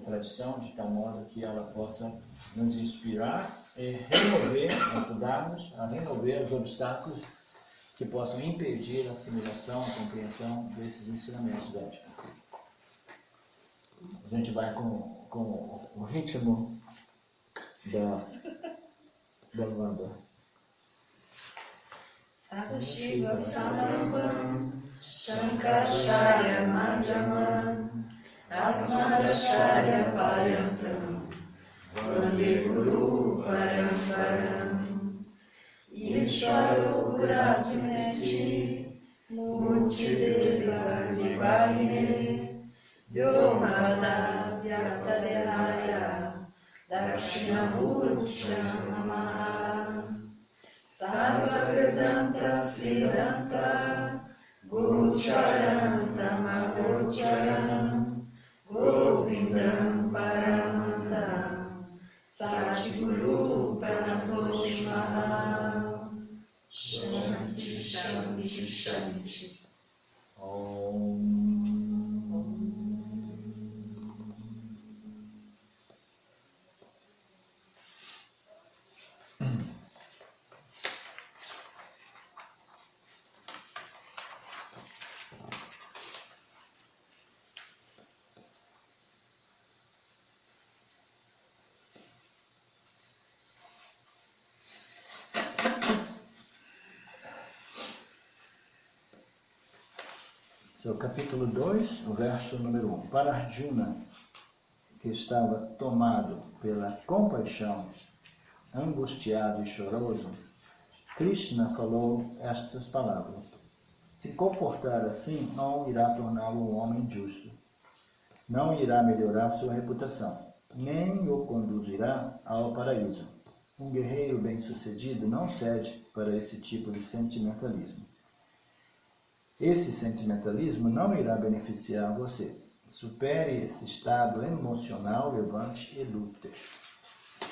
tradição, de tal modo que ela possa nos inspirar e remover, ajudar-nos a remover os obstáculos que possam impedir a assimilação, a compreensão desses ensinamentos védicos. A gente vai com o ritmo da banda. Sadashiva Samrambam Shankaracharya Madhyamam Asmadacharya Paryantam Vande Guru Paramparam Ishvaro Guratmeti Murtideva Vivahine Vyomada Vyatadehaya Dakshinamurtya Namaha Sarva Vedanta Siddhanta Gocharantam Agocharam Govindam Paramandam Satguru Pranatoshmaha Shanti Shanti Shanti Om. So, capítulo 2, o verso número 1. Para Arjuna, que estava tomado pela compaixão, angustiado e choroso, Krishna falou estas palavras: se comportar assim, não irá torná-lo um homem justo, não irá melhorar sua reputação, nem o conduzirá ao paraíso. Um guerreiro bem-sucedido não cede para esse tipo de sentimentalismo. Esse sentimentalismo não irá beneficiar você. Supere esse estado emocional, levante e lute.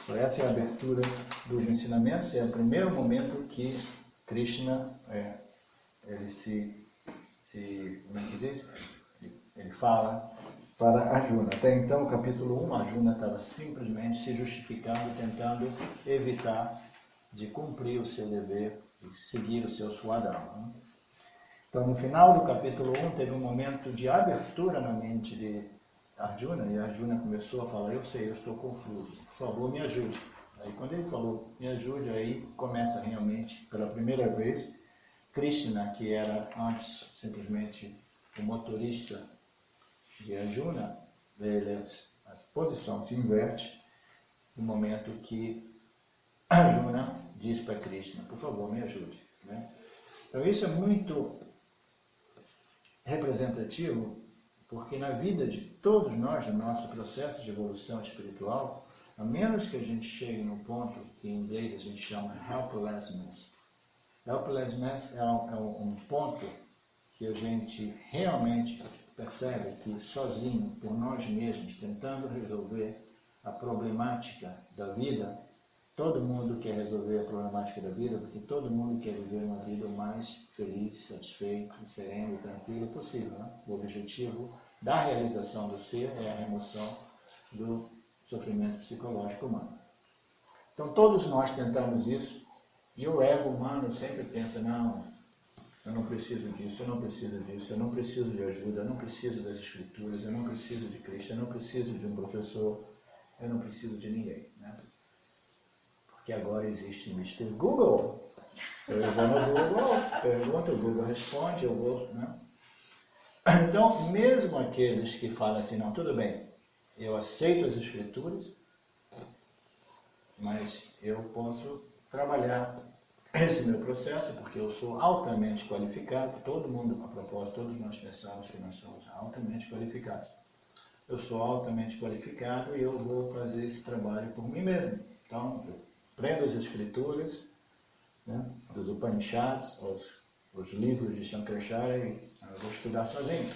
Então, essa é a abertura dos ensinamentos, é o primeiro momento que Krishna ele como é que diz? Ele fala para Arjuna. Até então, no capítulo 1, Arjuna estava simplesmente se justificando, tentando evitar de cumprir o seu dever e seguir o seu swadharma. Então, no final do capítulo 1, teve um momento de abertura na mente de Arjuna, e Arjuna começou a falar: eu sei, eu estou confuso, por favor, me ajude. Aí, quando ele falou, me ajude, aí começa realmente, pela primeira vez, Krishna, que era antes simplesmente o motorista de Arjuna, a posição se inverte no momento que Arjuna diz para Krishna: por favor, me ajude. Né? Então, isso é muito representativo, porque na vida de todos nós, no nosso processo de evolução espiritual, a menos que a gente chegue no ponto que em inglês a gente chama helplessness. Helplessness é um ponto que a gente realmente percebe que sozinho, por nós mesmos, tentando resolver a problemática da vida, todo mundo quer resolver a problemática da vida, porque todo mundo quer viver uma vida o mais feliz, satisfeito, sereno e tranquilo possível. Né? O objetivo da realização do ser é a remoção do sofrimento psicológico humano. Então todos nós tentamos isso, e o ego humano sempre pensa: não, eu não preciso disso, eu não preciso disso, eu não preciso de ajuda, eu não preciso das escrituras, eu não preciso de Cristo, eu não preciso de um professor, eu não preciso de ninguém. Né? Porque agora existe Mr. Google. Eu vou no Google, pergunto, o Google responde, eu vou... Né? Então, mesmo aqueles que falam assim: não, tudo bem, eu aceito as escrituras, mas eu posso trabalhar esse meu processo, porque eu sou altamente qualificado. Todo mundo, a propósito, todos nós pensamos que nós somos altamente qualificados. Eu sou altamente qualificado e eu vou fazer esse trabalho por mim mesmo. Então, eu prendo as escrituras, né, dos Upanishads, os livros de Shankaracharya, e eu vou estudar sozinho.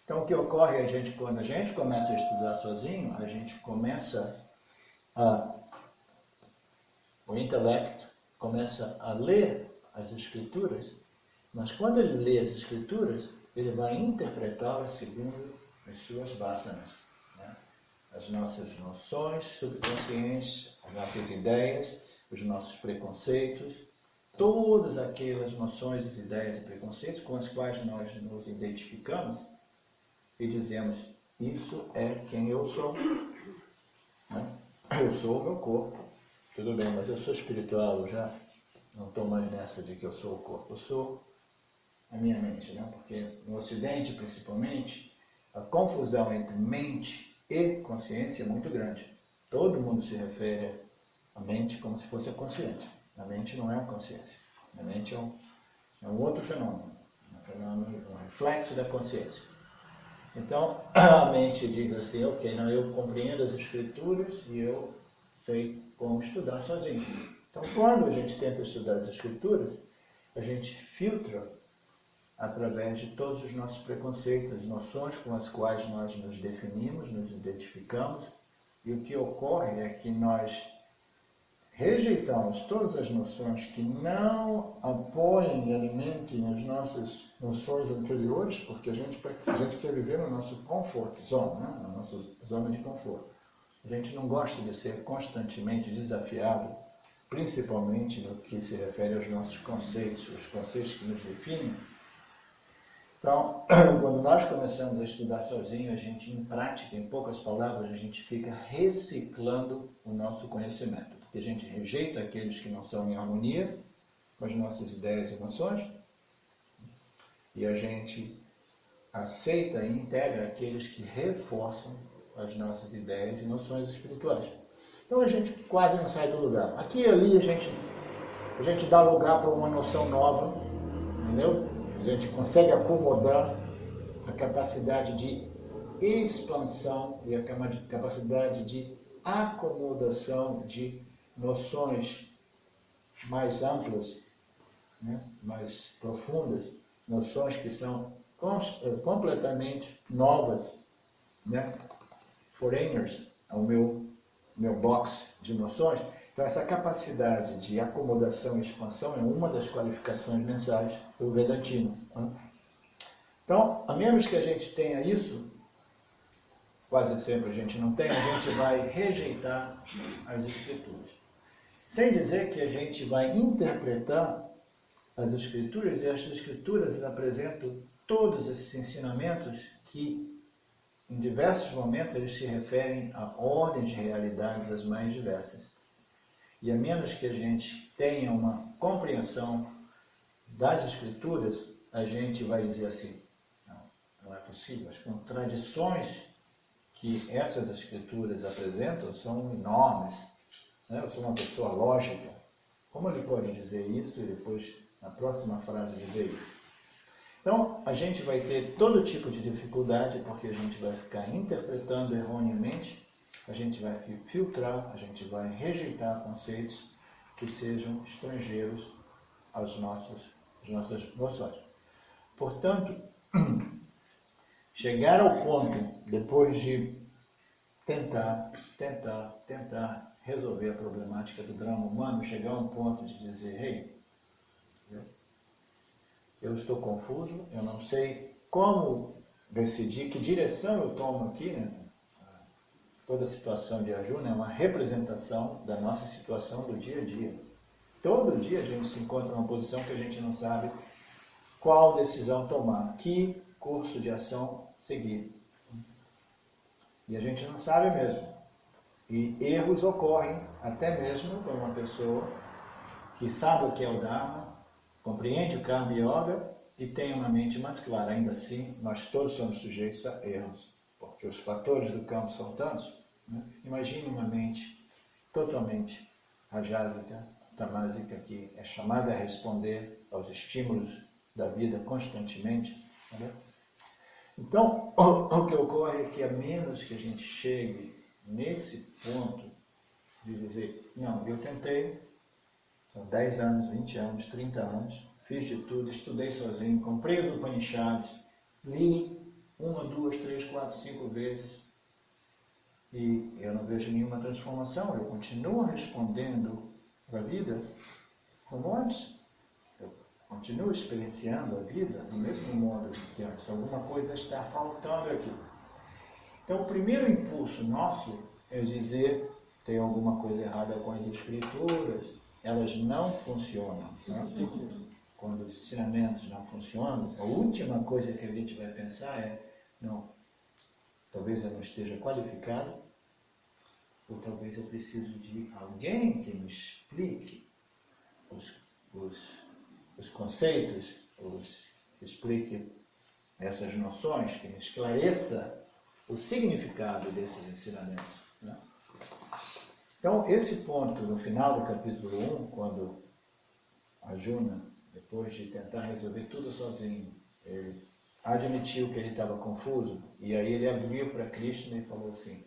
Então, o que ocorre quando a gente começa a estudar sozinho, a gente começa o intelecto começa a ler as escrituras, mas quando ele lê as escrituras, ele vai interpretá-las segundo as suas vasanas. Né? as nossas noções subconscientes, as nossas ideias, os nossos preconceitos, todas aquelas noções, ideias e preconceitos com as quais nós nos identificamos e dizemos, isso é quem eu sou. Né? Eu sou o meu corpo. Tudo bem, mas eu sou espiritual, eu já não estou mais nessa de que eu sou o corpo. Eu sou a minha mente, né? Porque no Ocidente, principalmente, a confusão entre mente e consciência é muito grande. Todo mundo se refere à mente como se fosse a consciência. A mente não é a consciência. A mente é um outro fenômeno. Um reflexo da consciência. Então, a mente diz assim, ok, não, eu compreendo as escrituras e eu sei como estudar sozinho. Então, quando a gente tenta estudar as escrituras, a gente filtra através de todos os nossos preconceitos, as noções com as quais nós nos definimos, nos identificamos, e o que ocorre é que nós rejeitamos todas as noções que não apoiem e alimentem as nossas noções anteriores, porque a gente quer viver no nosso comfort zone, né? Na nossa zona de conforto. A gente não gosta de ser constantemente desafiado, principalmente no que se refere aos nossos conceitos, os conceitos que nos definem. Então, quando nós começamos a estudar sozinho, a gente, em prática, em poucas palavras, a gente fica reciclando o nosso conhecimento. Porque a gente rejeita aqueles que não são em harmonia com as nossas ideias e emoções, e a gente aceita e integra aqueles que reforçam as nossas ideias e noções espirituais. Então a gente quase não sai do lugar. Aqui e ali a gente dá lugar para uma noção nova, entendeu? A gente consegue acomodar a capacidade de expansão e a capacidade de acomodação de noções mais amplas, né? Mais profundas, noções que são completamente novas, né? Foreigners ao meu box de noções. Então, essa capacidade de acomodação e expansão é uma das qualificações mensais do Vedantino. Né? Então, a menos que a gente tenha isso, quase sempre a gente não tem, a gente vai rejeitar as escrituras. Sem dizer que a gente vai interpretar as escrituras, e as escrituras apresentam todos esses ensinamentos que, em diversos momentos, eles se referem a ordens de realidades as mais diversas. E a menos que a gente tenha uma compreensão das escrituras, a gente vai dizer assim, não é possível, as contradições que essas escrituras apresentam são enormes. Eu sou uma pessoa lógica. Como ele pode dizer isso e depois, na próxima frase, dizer isso? Então, a gente vai ter todo tipo de dificuldade, porque a gente vai ficar interpretando erroneamente, a gente vai filtrar, a gente vai rejeitar conceitos que sejam estrangeiros às nossas noções. Portanto, chegar ao ponto, depois de tentar resolver a problemática do drama humano, chegar a um ponto de dizer, hey, eu estou confuso, eu não sei como decidir, que direção eu tomo aqui, né? Toda a situação de Arjuna é uma representação da nossa situação do dia a dia. Todo dia a gente se encontra numa posição que a gente não sabe qual decisão tomar, que curso de ação seguir. E a gente não sabe mesmo. E erros ocorrem até mesmo com uma pessoa que sabe o que é o Dharma, compreende o Karma Yoga e tem uma mente mais clara. Ainda assim, nós todos somos sujeitos a erros, porque os fatores do campo são tantos. Né? Imagine uma mente totalmente rajásica, tamásica, que é chamada a responder aos estímulos da vida constantemente. Né? Então, o que ocorre é que a menos que a gente chegue nesse ponto de dizer, não, eu tentei, são 10 anos, 20 anos, 30 anos, fiz de tudo, estudei sozinho, comprei os Upanishads, li 1, 2, 3, 4, 5 vezes e eu não vejo nenhuma transformação, eu continuo respondendo para a vida como antes, eu continuo experienciando a vida do mesmo modo que antes, alguma coisa está faltando aqui. Então, o primeiro impulso nosso é dizer tem alguma coisa errada com as escrituras, elas não funcionam. Né? Quando os ensinamentos não funcionam, a última coisa que a gente vai pensar é, não, talvez eu não esteja qualificado, ou talvez eu preciso de alguém que me explique os conceitos, que explique essas noções, que me esclareça o significado desses ensinamentos. Né? Então, esse ponto, no final do capítulo 1, quando Arjuna, depois de tentar resolver tudo sozinho, ele admitiu que ele estava confuso, e aí ele abriu para Krishna e falou assim,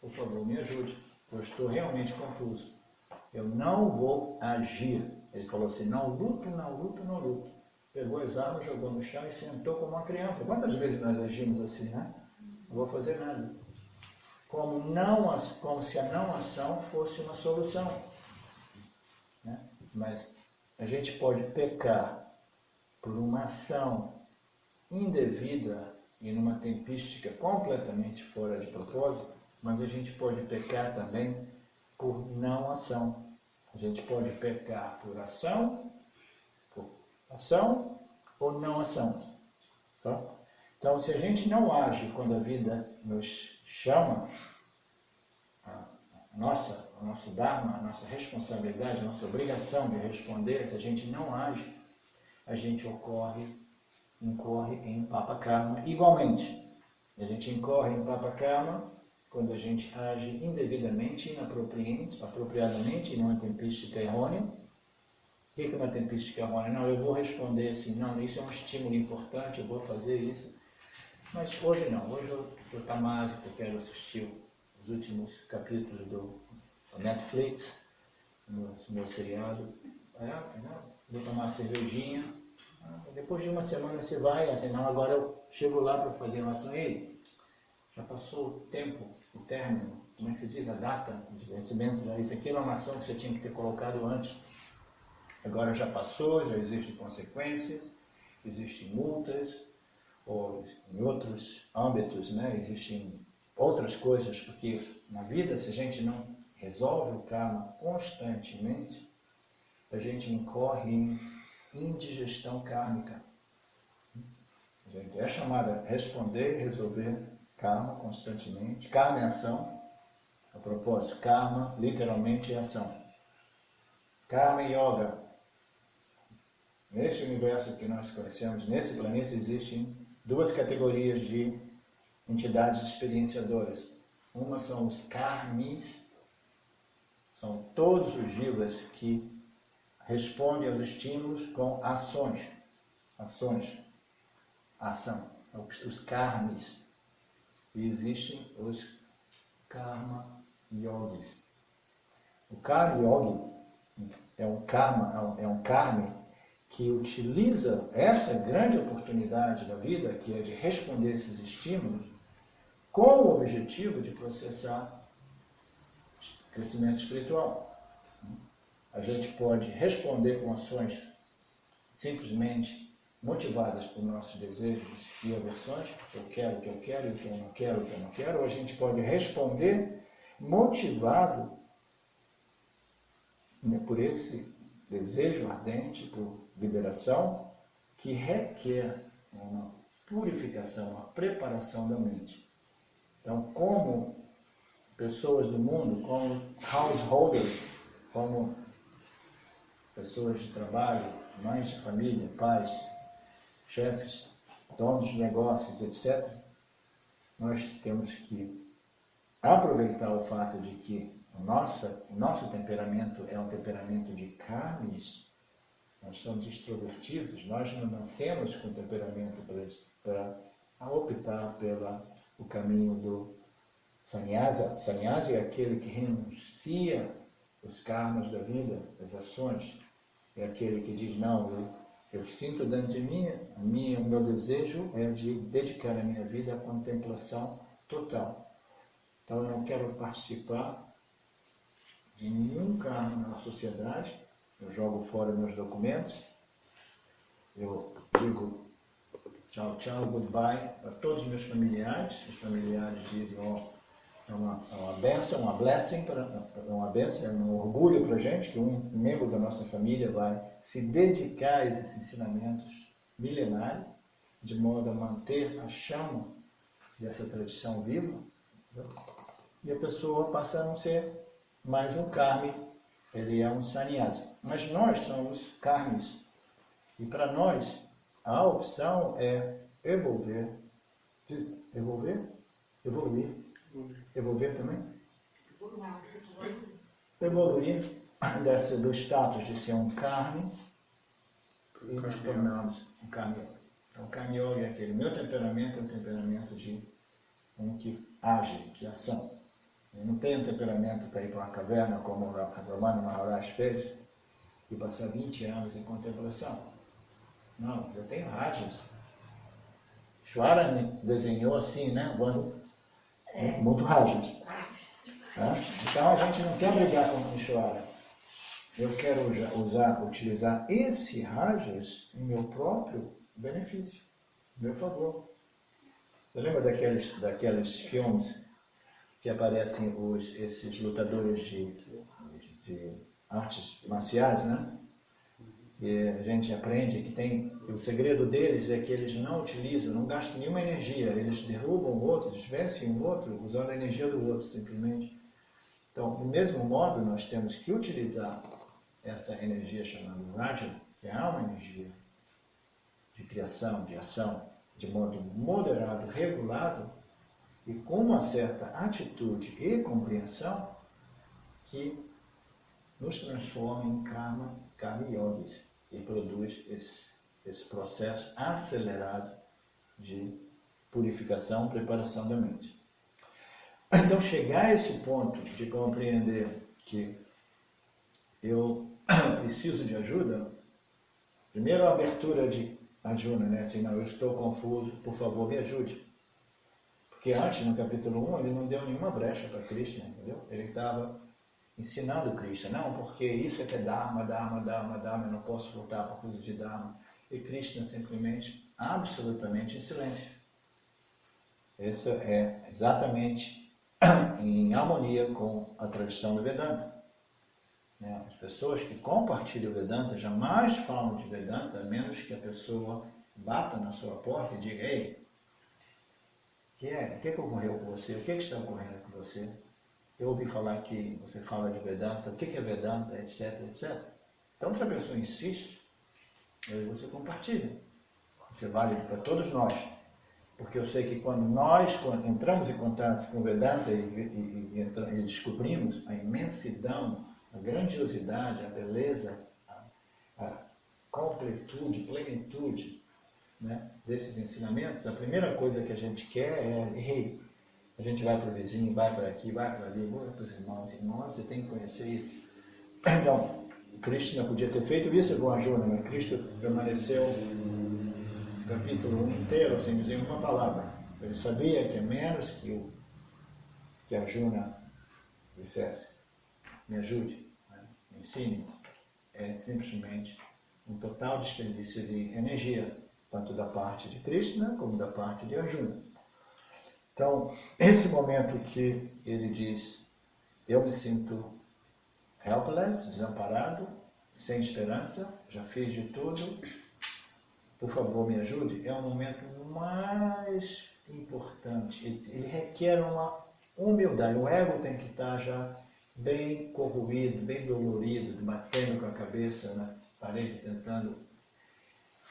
por favor, me ajude, eu estou realmente confuso. Eu não vou agir. Ele falou assim, não luto, não luto, não luto. Pegou as armas, jogou no chão e sentou como uma criança. Quantas vezes nós agimos assim, né? Não vou fazer nada. Como se a não ação fosse uma solução. Né? Mas a gente pode pecar por uma ação indevida e numa tempística completamente fora de propósito, mas a gente pode pecar também por não ação. A gente pode pecar por ação ou não ação. Tá? Então, se a gente não age quando a vida nos chama, o nosso dharma, a nossa responsabilidade, a nossa obrigação de responder, se a gente não age, a gente incorre em papa karma igualmente. A gente incorre em papa karma quando a gente age indevidamente, apropriadamente, e numa tempística errônea. O que é uma tempística errônea? Não, eu vou responder assim, não, isso é um estímulo importante, eu vou fazer isso. Mas hoje não, hoje eu estou tamásico, eu quero assistir os últimos capítulos do Netflix, no meu seriado. Vou tomar uma cervejinha. Depois de uma semana você vai, assim, não, agora eu chego lá para fazer uma ação. Ei, já passou o tempo, o término, como é que se diz, a data de vencimento, né? Isso aqui era uma ação que você tinha que ter colocado antes. Agora já passou, já existem consequências, existem multas, ou em outros âmbitos, né, existem outras coisas, porque na vida, se a gente não resolve o karma constantemente, a gente incorre em indigestão kármica. A gente é chamado a responder e resolver karma constantemente. Karma é ação. A propósito, karma literalmente é ação. Karma e yoga. Nesse universo que nós conhecemos, nesse planeta, existem duas categorias de entidades experienciadoras. Uma são os karmis, são todos os jivas que respondem aos estímulos com ações. Ação. Os karmis. E existem os karma yogis. O karma yogi é um karma que utiliza essa grande oportunidade da vida, que é de responder esses estímulos, com o objetivo de processar crescimento espiritual. A gente pode responder com ações simplesmente motivadas por nossos desejos e aversões, eu quero o que eu quero, o que eu não quero, o que eu não quero, ou a gente pode responder motivado, né, por esse desejo ardente por liberação, que requer uma purificação, uma preparação da mente. Então, como pessoas do mundo, como householders, como pessoas de trabalho, mães de família, pais, chefes, donos de negócios, etc., nós temos que aproveitar o fato de que o nosso temperamento é um temperamento de karmis. Nós somos extrovertidos, nós não nascemos com temperamento para optar pelo caminho do sannyasa. Sannyasa é aquele que renuncia os karmas da vida, as ações. É aquele que diz, não, eu sinto dentro de mim, o meu desejo é de dedicar a minha vida à contemplação total. Então eu não quero participar de nenhum karma na sociedade, eu jogo fora meus documentos, eu digo, tchau, tchau, goodbye para todos os meus familiares. Os familiares dizem, é uma benção, uma blessing, uma benção, é um orgulho para a gente que um membro da nossa família vai se dedicar a esses ensinamentos milenários, de modo a manter a chama dessa tradição viva, e a pessoa passa a não ser mais um karmi, ele é um sannyasi. Mas nós somos karmis, e para nós a opção é evoluir também? Evoluir do status de ser um karmi e nos tornarmos um karmi yogi. Então, o karmi yogi é aquele, meu temperamento é um temperamento de um que age, que ação. Eu não tenho temperamento para ir para uma caverna como o Ramana Maharaj fez e passar 20 anos em contemplação. Não, eu tenho rajas. Shwara desenhou assim, né? Muito rajas. Então a gente não quer brigar com o Shwara. Eu quero utilizar esse rajas em meu próprio benefício, meu favor. Você lembra daqueles filmes que aparecem esses lutadores de artes marciais, né? E a gente aprende que o segredo deles é que eles não utilizam, não gastam nenhuma energia, eles derrubam o outro, eles vencem o outro usando a energia do outro, simplesmente. Então, do mesmo modo, nós temos que utilizar essa energia chamada Raja, que é uma energia de criação, de ação, de modo moderado, regulado, e com uma certa atitude e compreensão que nos transforma em karma yogis e produz esse processo acelerado de purificação, preparação da mente. Então, chegar a esse ponto de compreender que eu preciso de ajuda, primeiro a abertura de Arjuna, né? Assim, não, eu estou confuso, por favor, me ajude. Porque antes, no capítulo 1, ele não deu nenhuma brecha para Krishna, entendeu? Ele estava ensinando Krishna, não, porque isso é que é Dharma, eu não posso voltar por causa de Dharma. E Krishna simplesmente, absolutamente em silêncio. Isso é exatamente em harmonia com a tradição do Vedanta. As pessoas que compartilham o Vedanta jamais falam de Vedanta, a menos que a pessoa bata na sua porta e diga, ei, o que ocorreu com você? O que está ocorrendo com você? Eu ouvi falar que você fala de Vedanta, o que é Vedanta, etc, etc. Então, se a pessoa insiste, aí você compartilha. Isso é válido para todos nós. Porque eu sei que quando entramos em contato com o Vedanta e descobrimos a imensidão, a grandiosidade, a beleza, a completude, plenitude, né, desses ensinamentos, a primeira coisa que a gente quer é, a gente vai para o vizinho, vai para aqui, vai para ali, vai para os irmãos, você tem que conhecer isso. Então, Krishna podia ter feito isso com Arjuna, mas Krishna permaneceu o capítulo 1 inteiro sem dizer uma palavra. Ele sabia que é menos que Arjuna dissesse, me ajude, né, me ensine. É simplesmente um total desperdício de energia, tanto da parte de Krishna como da parte de Arjuna. Então, esse momento que ele diz, eu me sinto helpless, desamparado, sem esperança, já fiz de tudo, por favor me ajude, é o momento mais importante. Ele requer uma humildade, o ego tem que estar já bem corroído, bem dolorido, batendo com a cabeça na parede, tentando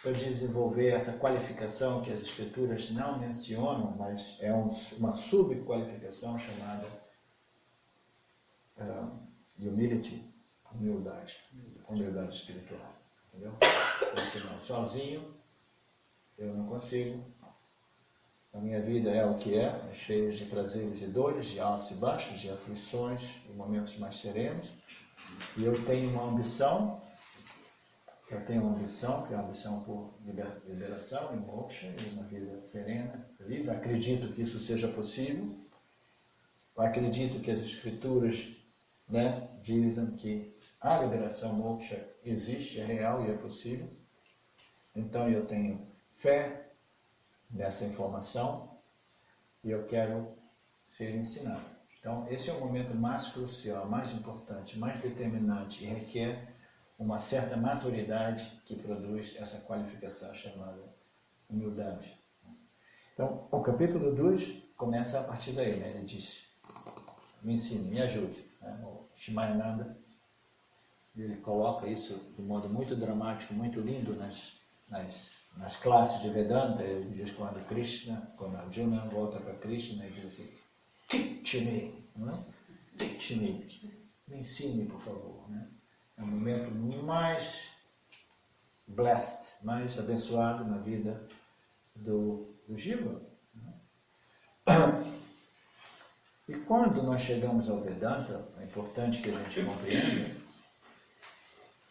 para desenvolver essa qualificação que as escrituras não mencionam, mas é uma subqualificação chamada humility, humildade espiritual. Entendeu? Porque não, sozinho eu não consigo. A minha vida é o que é cheia de prazeres e dores, de altos e baixos, de aflições e momentos mais serenos. E eu tenho uma ambição. Eu tenho uma ambição, que é a ambição por liberação e moksha, e uma vida serena, feliz. Acredito que isso seja possível. Acredito que as escrituras, né, dizem que a liberação moksha existe, é real e é possível. Então eu tenho fé dessa informação e eu quero ser ensinado. Então, esse é o momento mais crucial, mais importante, mais determinante e requer uma certa maturidade que produz essa qualificação chamada humildade. Então, o capítulo 2 começa a partir daí, né? Ele diz, me ensine, me ajude. O Shimayananda, ele coloca isso de modo muito dramático, muito lindo nas classes de Vedanta. Ele diz quando Arjuna volta para Krishna, ele diz assim, teach me, não é? Teach me ensine, por favor. Né? É o momento mais blessed, mais abençoado na vida do Jiva. E quando nós chegamos ao Vedanta, é importante que a gente compreenda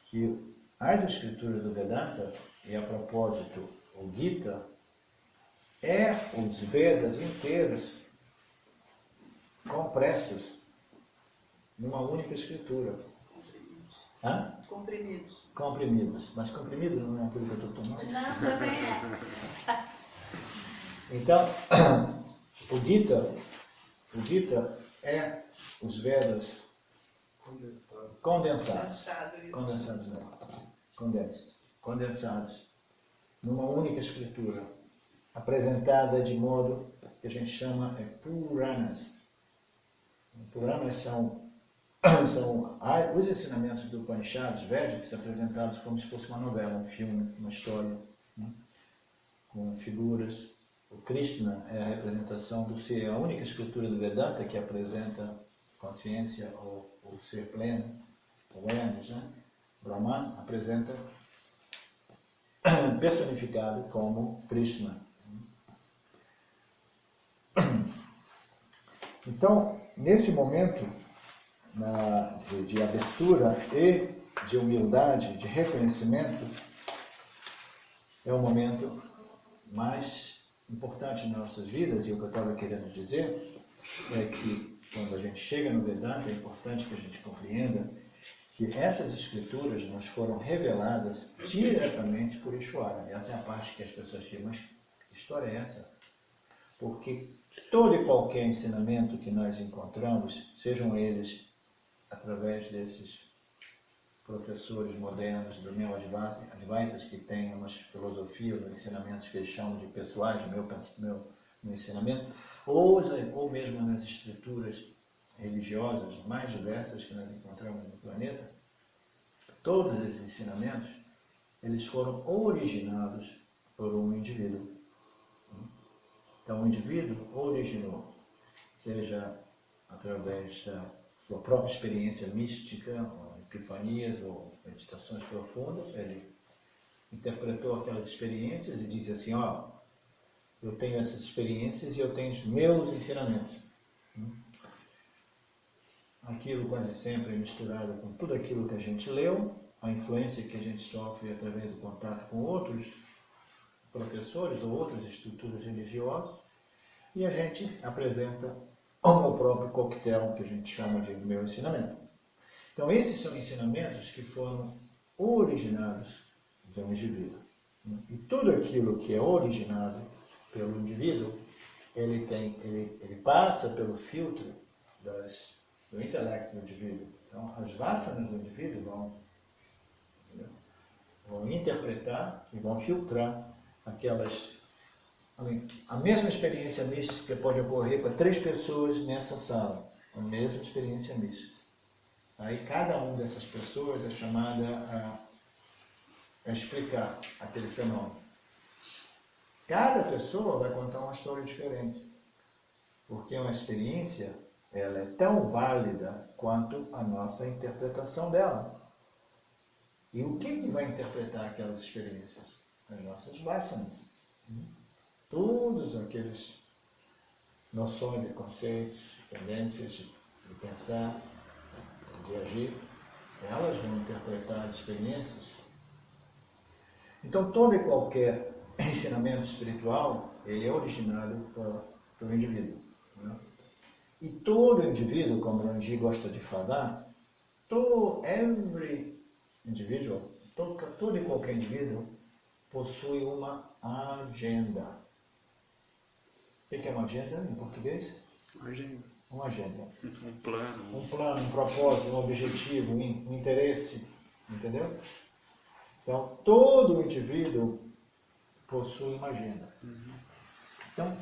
que as escrituras do Vedanta, e a propósito, o Gita, é os Vedas inteiros compressos numa única escritura. Hã? Comprimidos. Mas comprimidos não é aquilo que eu estou tomando? Não, também é. Então, o Gita é os Vedas condensados numa única escritura, apresentada de modo que a gente chama Puranas. Puranas são os ensinamentos do Upanishads Védicos apresentados como se fosse uma novela, um filme, uma história, né? Com figuras. O Krishna é a representação do ser, a única escritura do Vedanta que apresenta consciência ou ser pleno, awareness, né? Brahman apresenta personificado como Krishna. Então, nesse momento de abertura e de humildade, de reconhecimento, é o momento mais importante nas nossas vidas, e o que eu estava querendo dizer é que quando a gente chega no Vedanta, é importante que a gente compreenda que essas escrituras nos foram reveladas diretamente por Ishvara. Essa é a parte que as pessoas dizem, mas que história é essa? Porque todo e qualquer ensinamento que nós encontramos, sejam eles através desses professores modernos do Neo-Advaitas que têm umas filosofias, uns ensinamentos que eles chamam de pessoais, meu ensinamento, ou mesmo nas escrituras religiosas mais diversas que nós encontramos no planeta, todos esses ensinamentos, eles foram originados por um indivíduo. Então, o indivíduo originou, seja através da sua própria experiência mística, ou epifanias, ou meditações profundas, ele interpretou aquelas experiências e disse assim, eu tenho essas experiências e eu tenho os meus ensinamentos. Aquilo quase sempre é misturado com tudo aquilo que a gente leu, a influência que a gente sofre através do contato com outros professores ou outras estruturas religiosas, e a gente apresenta o meu próprio coquetel, que a gente chama de meu ensinamento. Então, esses são ensinamentos que foram originados de um indivíduo. E tudo aquilo que é originado pelo indivíduo, ele passa pelo filtro do intelecto do indivíduo. Então, as vasanas do indivíduo vão interpretar e vão filtrar a mesma experiência mística pode ocorrer para 3 pessoas nessa sala, a mesma experiência mística. Aí cada uma dessas pessoas é chamada a explicar aquele fenômeno. Cada pessoa vai contar uma história diferente, porque uma experiência ela é tão válida quanto a nossa interpretação dela. E o que vai interpretar aquelas experiências? As nossas vasanas. Todos aqueles noções e conceitos, tendências de pensar, de agir, elas vão interpretar as experiências. Então, todo e qualquer ensinamento espiritual, ele é originado pelo indivíduo. Né? E todo indivíduo, como o Ranji gosta de falar, every individual, todo e qualquer indivíduo possui uma agenda. O que é uma agenda em português? Uma agenda. Uma agenda. Um plano. Um plano, um propósito, um objetivo, um interesse. Entendeu? Então, todo indivíduo possui uma agenda. Então,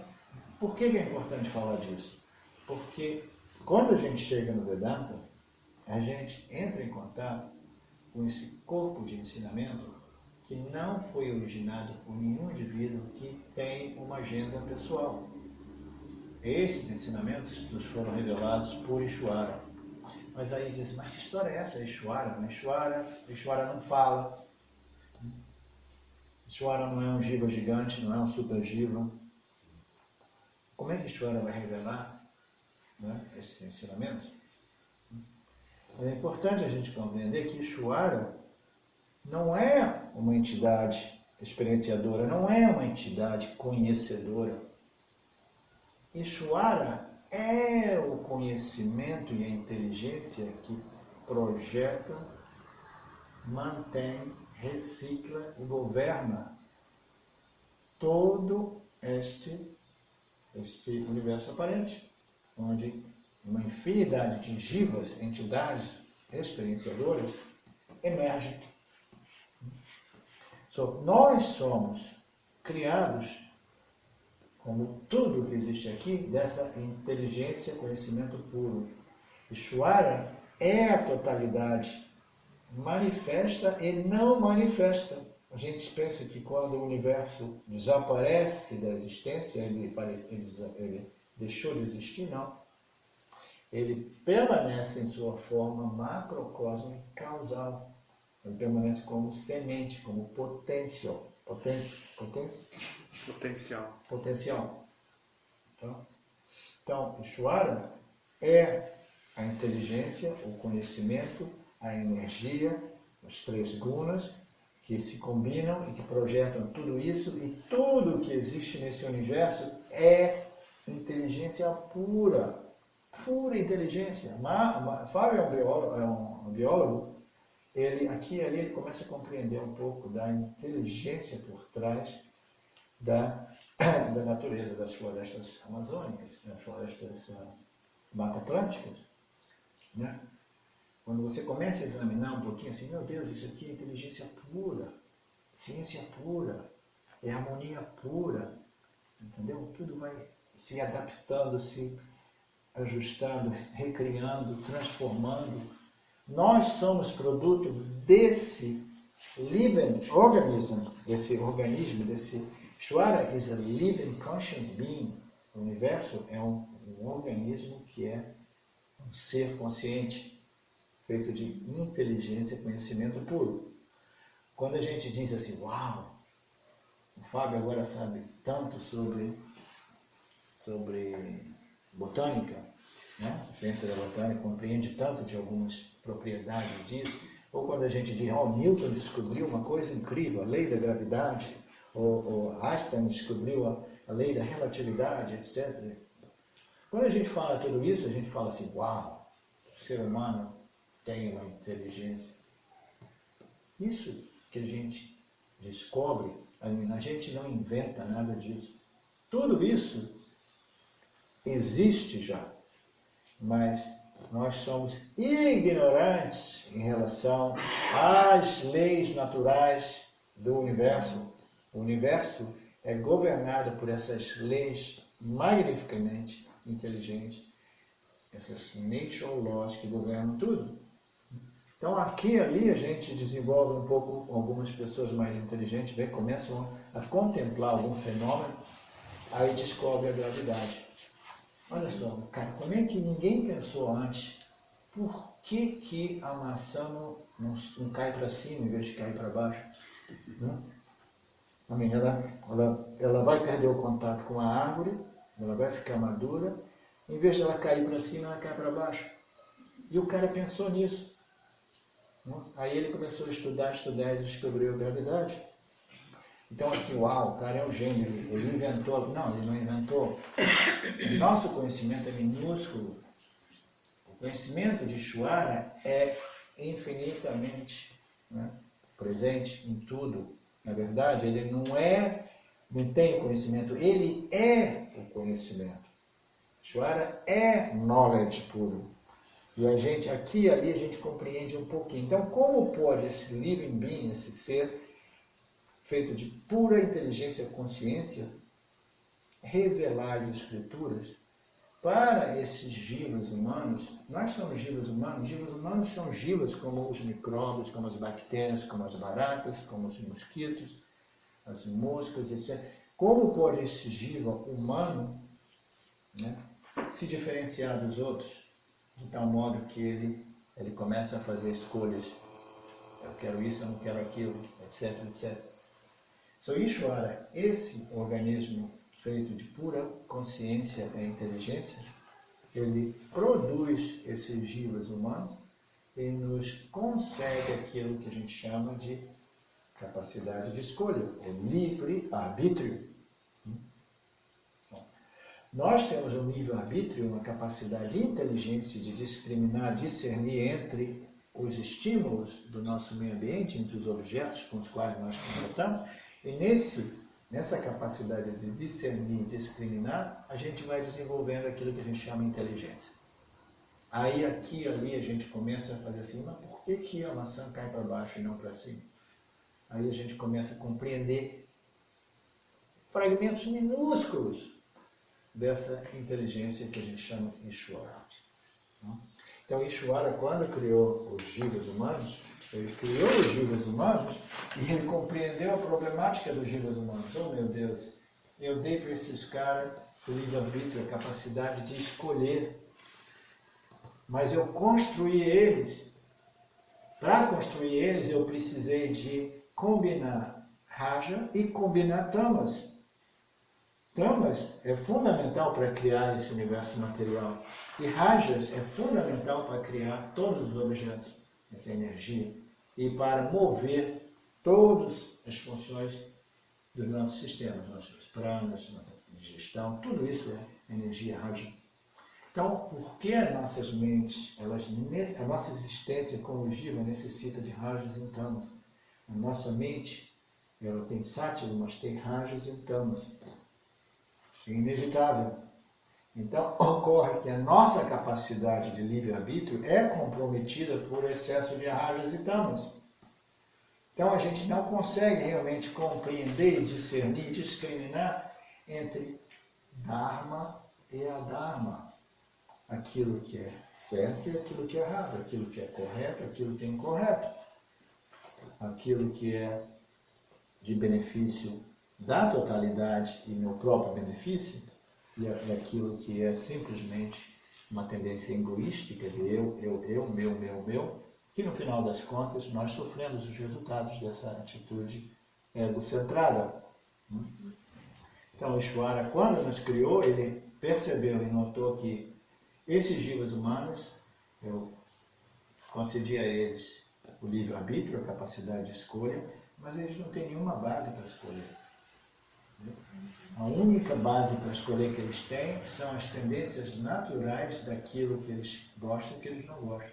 por que é importante falar disso? Porque quando a gente chega no Vedanta, a gente entra em contato com esse corpo de ensinamento que não foi originado por nenhum indivíduo que tem uma agenda pessoal. Esses ensinamentos nos foram revelados por Ishvara. Mas aí diz, mas que história é essa, Ishvara? Ishvara não fala. Ishvara não é um jiva gigante, não é um super jiva. Como é que Ishvara vai revelar, né, esses ensinamentos? É importante a gente compreender que Ishvara não é uma entidade experienciadora, não é uma entidade conhecedora. Ishvara é o conhecimento e a inteligência que projeta, mantém, recicla e governa todo este universo aparente, onde uma infinidade de jivas, entidades experienciadoras, emergem. Nós somos criados, como tudo que existe aqui, dessa inteligência, conhecimento puro. Ishvara é a totalidade, manifesta e não manifesta. A gente pensa que quando o universo desaparece da existência, ele deixou de existir, não. Ele permanece em sua forma macrocósmica causal. Ele permanece como semente, como potencial. Potencial. Então, Ishvara é a inteligência, o conhecimento, a energia, os três gunas, que se combinam e que projetam tudo isso, e tudo que existe nesse universo é inteligência pura. Pura inteligência. Fábio é um biólogo, aqui e ali ele começa a compreender um pouco da inteligência por trás da natureza, das florestas amazônicas, das florestas mata-atlânticas, né? Quando você começa a examinar um pouquinho assim, meu Deus, isso aqui é inteligência pura, ciência pura, é harmonia pura, entendeu? Tudo vai se adaptando, se ajustando, recriando, transformando. Nós somos produto desse living organism, desse organismo, desse Ishvara is a living conscious being. O universo é um organismo que é um ser consciente, feito de inteligência e conhecimento puro. Quando a gente diz assim, uau, o Fábio agora sabe tanto sobre botânica, né? A ciência da botânica compreende tanto de algumas propriedades disso, ou quando a gente diz, Newton descobriu uma coisa incrível, a lei da gravidade, ou Einstein descobriu a lei da relatividade, etc. Quando a gente fala tudo isso, a gente fala assim, uau, o ser humano tem uma inteligência. Isso que a gente descobre, a gente não inventa nada disso. Tudo isso existe já, mas nós somos ignorantes em relação às leis naturais do universo. O universo é governado por essas leis magnificamente inteligentes, essas natural laws que governam tudo. Então aqui e ali a gente desenvolve um pouco, algumas pessoas mais inteligentes começam a contemplar algum fenômeno, aí descobre a gravidade. Olha só, cara, como é que ninguém pensou antes? Por que a maçã não cai para cima em vez de cair para baixo? Ela vai perder o contato com a árvore, ela vai ficar madura, em vez de ela cair para cima, ela cai para baixo. E o cara pensou nisso. Aí ele começou a estudar e descobriu a gravidade. Então assim, uau, o cara é um gênio, ele inventou. Não, ele não inventou. O nosso conhecimento é minúsculo. O conhecimento de Ishvara é infinitamente, né, presente em tudo. Na verdade, ele não é não tem o conhecimento, ele é o conhecimento. Ishvara é knowledge puro. E a gente, aqui e ali, a gente compreende um pouquinho. Então, como pode esse living being, esse ser feito de pura inteligência e consciência, revelar as escrituras para esses jivas humanos? Nós somos jivas humanos são jivas como os micróbios, como as bactérias, como as baratas, como os mosquitos, as moscas, etc. Como pode esse jiva humano, né, se diferenciar dos outros, de tal modo que ele começa a fazer escolhas? Eu quero isso, eu não quero aquilo, etc, etc. So, Ishvara, esse organismo feito de pura consciência e inteligência, ele produz esses jivas humanos e nos concede aquilo que a gente chama de capacidade de escolha, o livre-arbítrio. Nós temos um livre-arbítrio, uma capacidade de inteligência de discriminar, discernir entre os estímulos do nosso meio ambiente, entre os objetos com os quais nós contatamos, e nessa capacidade de discernir e discriminar, a gente vai desenvolvendo aquilo que a gente chama de inteligência. Aí, aqui e ali, a gente começa a fazer assim, mas por que a maçã cai para baixo e não para cima? Aí a gente começa a compreender fragmentos minúsculos dessa inteligência que a gente chama de Ishvara. Então, Ishvara, quando criou os jivas humanos, ele criou os jivas humanos e ele compreendeu a problemática dos jivas humanos. Oh, meu Deus, eu dei para esses caras o livre-arbítrio, a capacidade de escolher, mas eu construí eles. Para construir eles, eu precisei de combinar Raja e combinar Tamas. Tamas é fundamental para criar esse universo material. E Rajas é fundamental para criar todos os objetos, essa energia, e para mover todas as funções dos nossos sistemas, nossos pranas, nossa digestão, tudo isso é energia Raja. Então, por que as nossas mentes, a nossa existência como jiva necessita de Rajas e Tamas? A nossa mente, ela tem sátiva, mas tem Rajas e Tamas. É inevitável. Então, ocorre que a nossa capacidade de livre-arbítrio é comprometida por excesso de Rajas e Tamas. Então, a gente não consegue realmente compreender, discernir, discriminar entre Dharma e Adharma. Aquilo que é certo e aquilo que é errado, aquilo que é correto, aquilo que é incorreto, aquilo que é de benefício da totalidade e meu próprio benefício, e aquilo que é simplesmente uma tendência egoística de eu, meu, que no final das contas nós sofremos os resultados dessa atitude egocentrada. Então, o Ishvara, quando nos criou, ele percebeu e notou que esses jivas humanos, eu concedi a eles o livre-arbítrio, a capacidade de escolha, mas eles não têm nenhuma base para escolher. A única base para escolher que eles têm são as tendências naturais daquilo que eles gostam e que eles não gostam.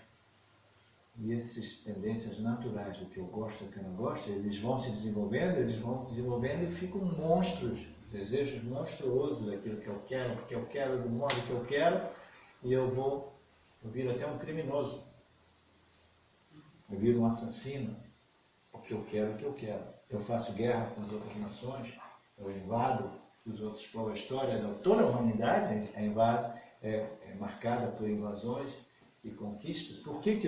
E essas tendências naturais do que eu gosto e do que eu não gosto, eles vão se desenvolvendo e ficam monstros, desejos monstruosos daquilo que eu quero, porque eu quero do modo que eu quero, e eu viro até um criminoso. Eu viro um assassino, porque eu quero o que eu quero. Eu faço guerra com as outras nações, eu invado os outros povos. A história de toda a humanidade é marcada por invasões e conquistas. Por que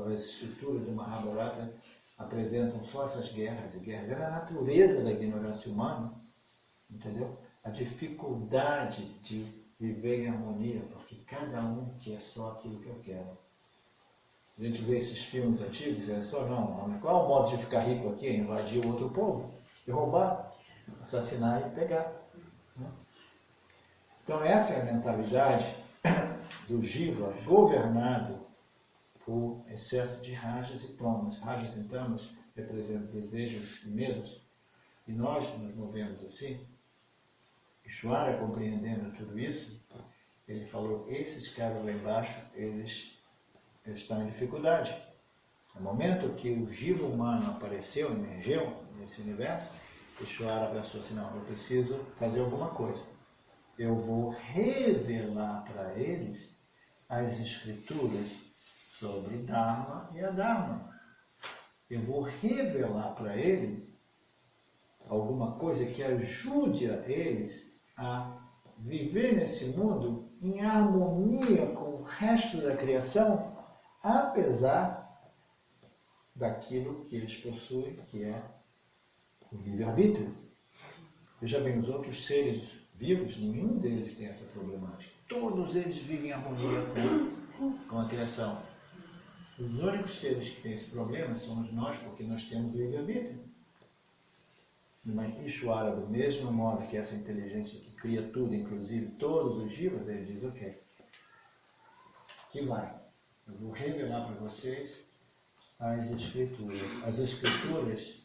as estruturas do Mahabharata apresentam só essas guerras e guerras? É a natureza da ignorância humana, entendeu? A dificuldade de viver em harmonia, porque cada um quer só aquilo que eu quero. A gente vê esses filmes antigos, é só não. Qual é o modo de ficar rico aqui? Invadir o outro povo, e roubar, assassinar e pegar. Então essa é a mentalidade do jiva governado por excesso de rajas e tamas. Rajas e tamas representam desejos e medos, e nós nos movemos assim. Ishvara, compreendendo tudo isso, ele falou, esses caras lá embaixo, eles estão em dificuldade. No momento que o jiva humano apareceu, emergiu nesse universo, Ishvara pensou assim, não, eu preciso fazer alguma coisa. Eu vou revelar para eles as escrituras sobre Dharma e Adharma. Eu vou revelar para eles alguma coisa que ajude a eles a viver nesse mundo em harmonia com o resto da criação, apesar daquilo que eles possuem, que é o livre-arbítrio. Veja bem, os outros seres vivos, nenhum deles tem essa problemática. Todos eles vivem em harmonia com a criação. Os únicos seres que têm esse problema somos nós, porque nós temos o livre-arbítrio. Mas Ishvara, do mesmo modo que essa inteligência que cria tudo, inclusive todos os jivas, ele diz, ok, que vai. Eu vou revelar para vocês as escrituras. As escrituras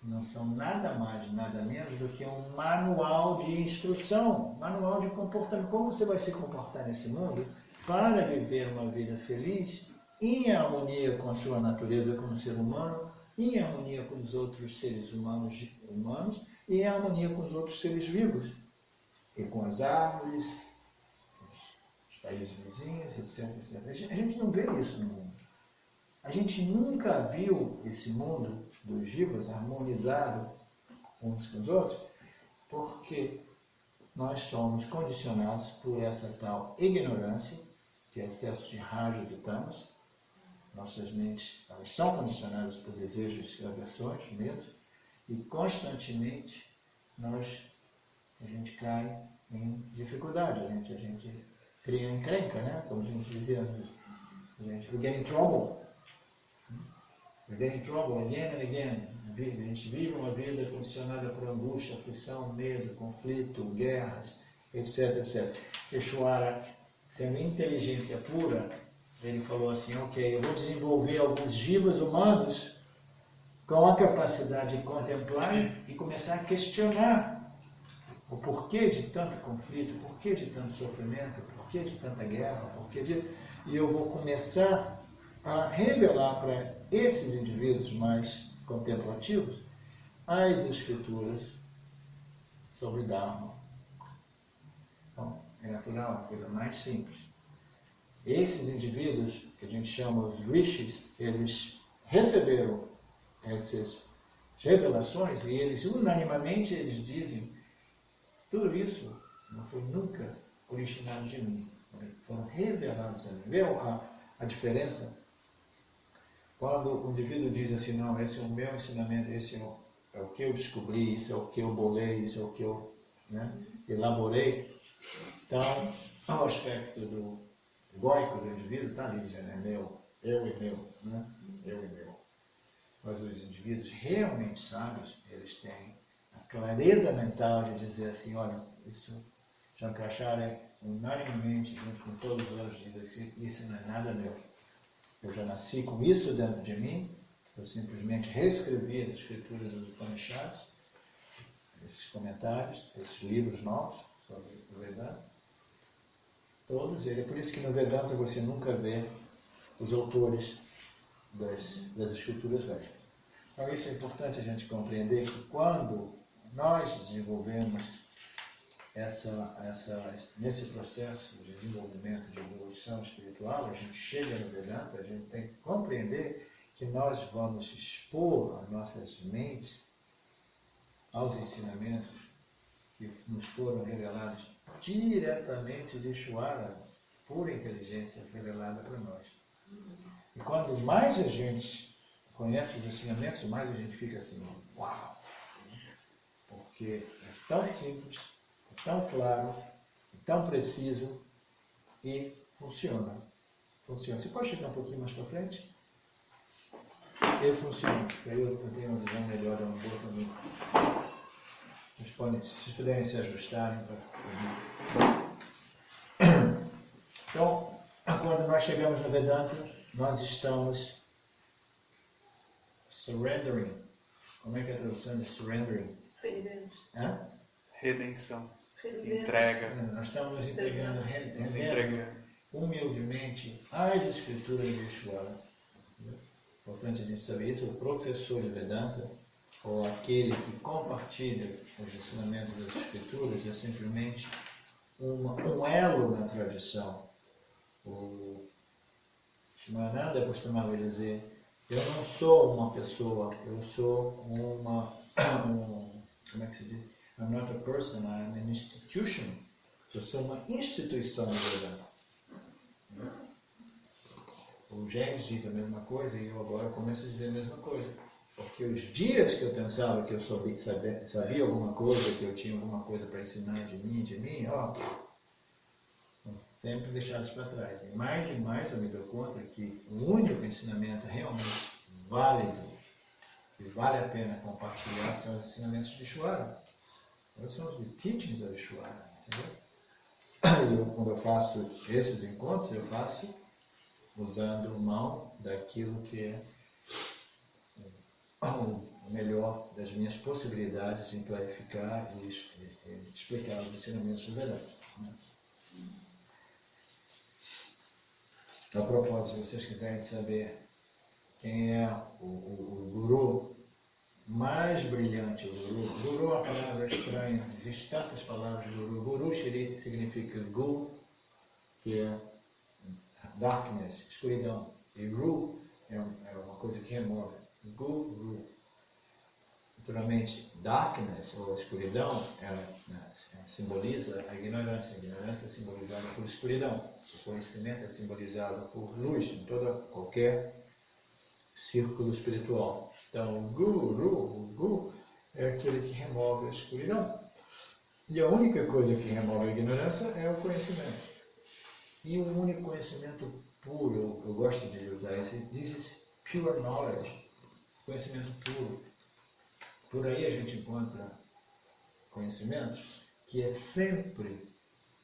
não são nada mais, nada menos do que um manual de instrução, manual de comportamento. Como você vai se comportar nesse mundo para viver uma vida feliz, em harmonia com a sua natureza como ser humano, em harmonia com os outros seres humanos e em harmonia com os outros seres vivos, e com as árvores, os países vizinhos, etc, etc. A gente não vê isso no mundo. A gente nunca viu esse mundo dos jivas harmonizado uns com os outros, porque nós somos condicionados por essa tal ignorância, que é excesso de rajas e tamas. Nossas mentes, elas são condicionadas por desejos, aversões, medos, e constantemente a gente cai em dificuldade, a gente cria encrenca, né? Como a gente dizia, we get in trouble. We get in trouble again and again. A gente vive uma vida condicionada por angústia, aflição, medo, conflito, guerras, etc, etc. Ishvara, sendo inteligência pura, ele falou assim, ok, eu vou desenvolver alguns jivas humanos com a capacidade de contemplar e começar a questionar o porquê de tanto conflito, o porquê de tanto sofrimento, o porquê de tanta guerra, e eu vou começar a revelar para esses indivíduos mais contemplativos as escrituras sobre Dharma. Então, é natural, uma coisa mais simples. Esses indivíduos, que a gente chama os rishis, eles receberam essas revelações e eles, unanimamente, eles dizem, tudo isso não foi nunca originado de mim, foram revelados a mim. Vê a diferença? Quando o indivíduo diz assim, não, esse é o meu ensinamento, esse é o que eu descobri, isso é o que eu bolei, isso é o que eu elaborei, então, ao aspecto do egóico do indivíduo, está ali dizendo, é meu, eu e meu, né? Eu e meu. Mas os indivíduos realmente sábios, eles têm a clareza mental de dizer assim, olha, isso, Shankaracharya, unanimemente, junto com todos os outros, diz assim, isso não é nada meu. Eu já nasci com isso dentro de mim, eu simplesmente reescrevi as escrituras dos Upanishads, esses comentários, esses livros novos sobre o Vedanta. Todos eles. É por isso que no Vedanta você nunca vê os autores das escrituras védicas. Então isso é importante a gente compreender que quando nós desenvolvemos nesse processo de desenvolvimento, de evolução espiritual, a gente chega no Vedanta, a gente tem que compreender que nós vamos expor as nossas mentes aos ensinamentos que nos foram revelados diretamente de Ishvara, pura inteligência revelada para nós. E quando mais a gente conhece os ensinamentos, mais a gente fica assim, uau! Porque é tão simples, é tão claro, é tão preciso e funciona. Funciona. Você pode chegar um pouquinho mais para frente? Ele funciona, porque aí eu tenho uma visão melhor da boa também. Se vocês puderem se ajustarem para... Então, quando nós chegamos no Vedanta, nós estamos surrendering. Como é que é a tradução de surrendering? Redenção. Entrega. Nós estamos nos entregando, Nos entregando humildemente às escrituras de Ishvara. Importante a gente saber isso. O professor de Vedanta, ou aquele que compartilha os ensinamentos das Escrituras é simplesmente um elo na tradição. O Shimananda costumava dizer: eu não sou uma pessoa, eu sou como é que se diz? I'm not a person, I'm an institution. Eu sou uma instituição de Vedanta. O James diz a mesma coisa e eu agora começo a dizer a mesma coisa. Porque os dias que eu pensava que eu sabia alguma coisa, que eu tinha alguma coisa para ensinar de mim, ó, sempre deixados para trás. E mais eu me dou conta que o único ensinamento realmente válido, que vale a pena compartilhar, são os ensinamentos de Ishvara. São os teachings of Ishvara, entendeu? Quando eu faço esses encontros, eu faço usando mão daquilo que é o melhor das minhas possibilidades em clarificar e explicar os ensinamentos do Vedanta. A propósito, se vocês quiserem saber quem é o guru mais brilhante, guru é uma palavra estranha, existem tantas palavras guru. Guru Shri significa gu, que é darkness, escuridão, e ru é uma coisa que remove. Guru. Naturalmente, darkness, ou escuridão, ela simboliza a ignorância. A ignorância é simbolizada por escuridão. O conhecimento é simbolizado por luz em qualquer círculo espiritual. Então, o guru é aquele que remove a escuridão. E a única coisa que remove a ignorância é o conhecimento. E o único conhecimento puro, eu gosto de usar esse, this is pure knowledge, conhecimento puro. Por aí a gente encontra conhecimento que é sempre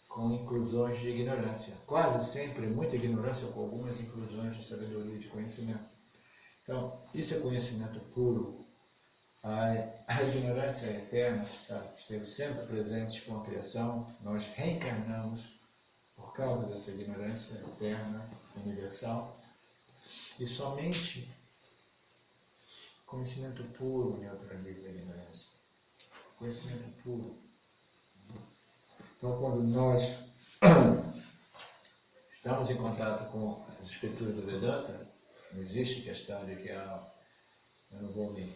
com inclusões de ignorância. Quase sempre muita ignorância com algumas inclusões de sabedoria e de conhecimento. Então, isso é conhecimento puro. A ignorância eterna esteve sempre presente com a criação. Nós reencarnamos por causa dessa ignorância eterna, universal. E somente conhecimento puro neutraliza a ignorância. Conhecimento puro. Então, quando nós estamos em contato com as escrituras do Vedanta, não existe questão de que eu não vou me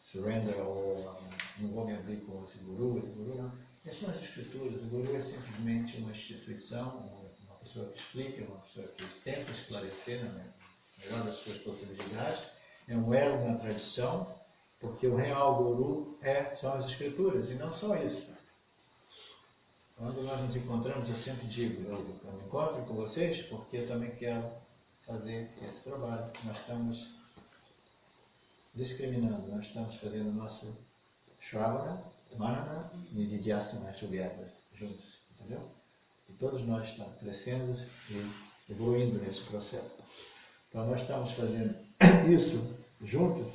surrender ou não vou me abrir com esse guru não. Essas são as escrituras. O guru é simplesmente uma instituição, uma pessoa que explica, uma pessoa que tenta esclarecer na melhor das suas possibilidades, é um elo na tradição, porque o real guru são as escrituras, e não só isso. Quando nós nos encontramos, eu sempre digo, eu me encontro com vocês porque eu também quero fazer esse trabalho. Nós estamos discriminando, nós estamos fazendo o nosso Shravana, Manana e Nidhyasana together, juntos, entendeu? E todos nós estamos crescendo e evoluindo nesse processo. Então nós estamos fazendo isso juntos.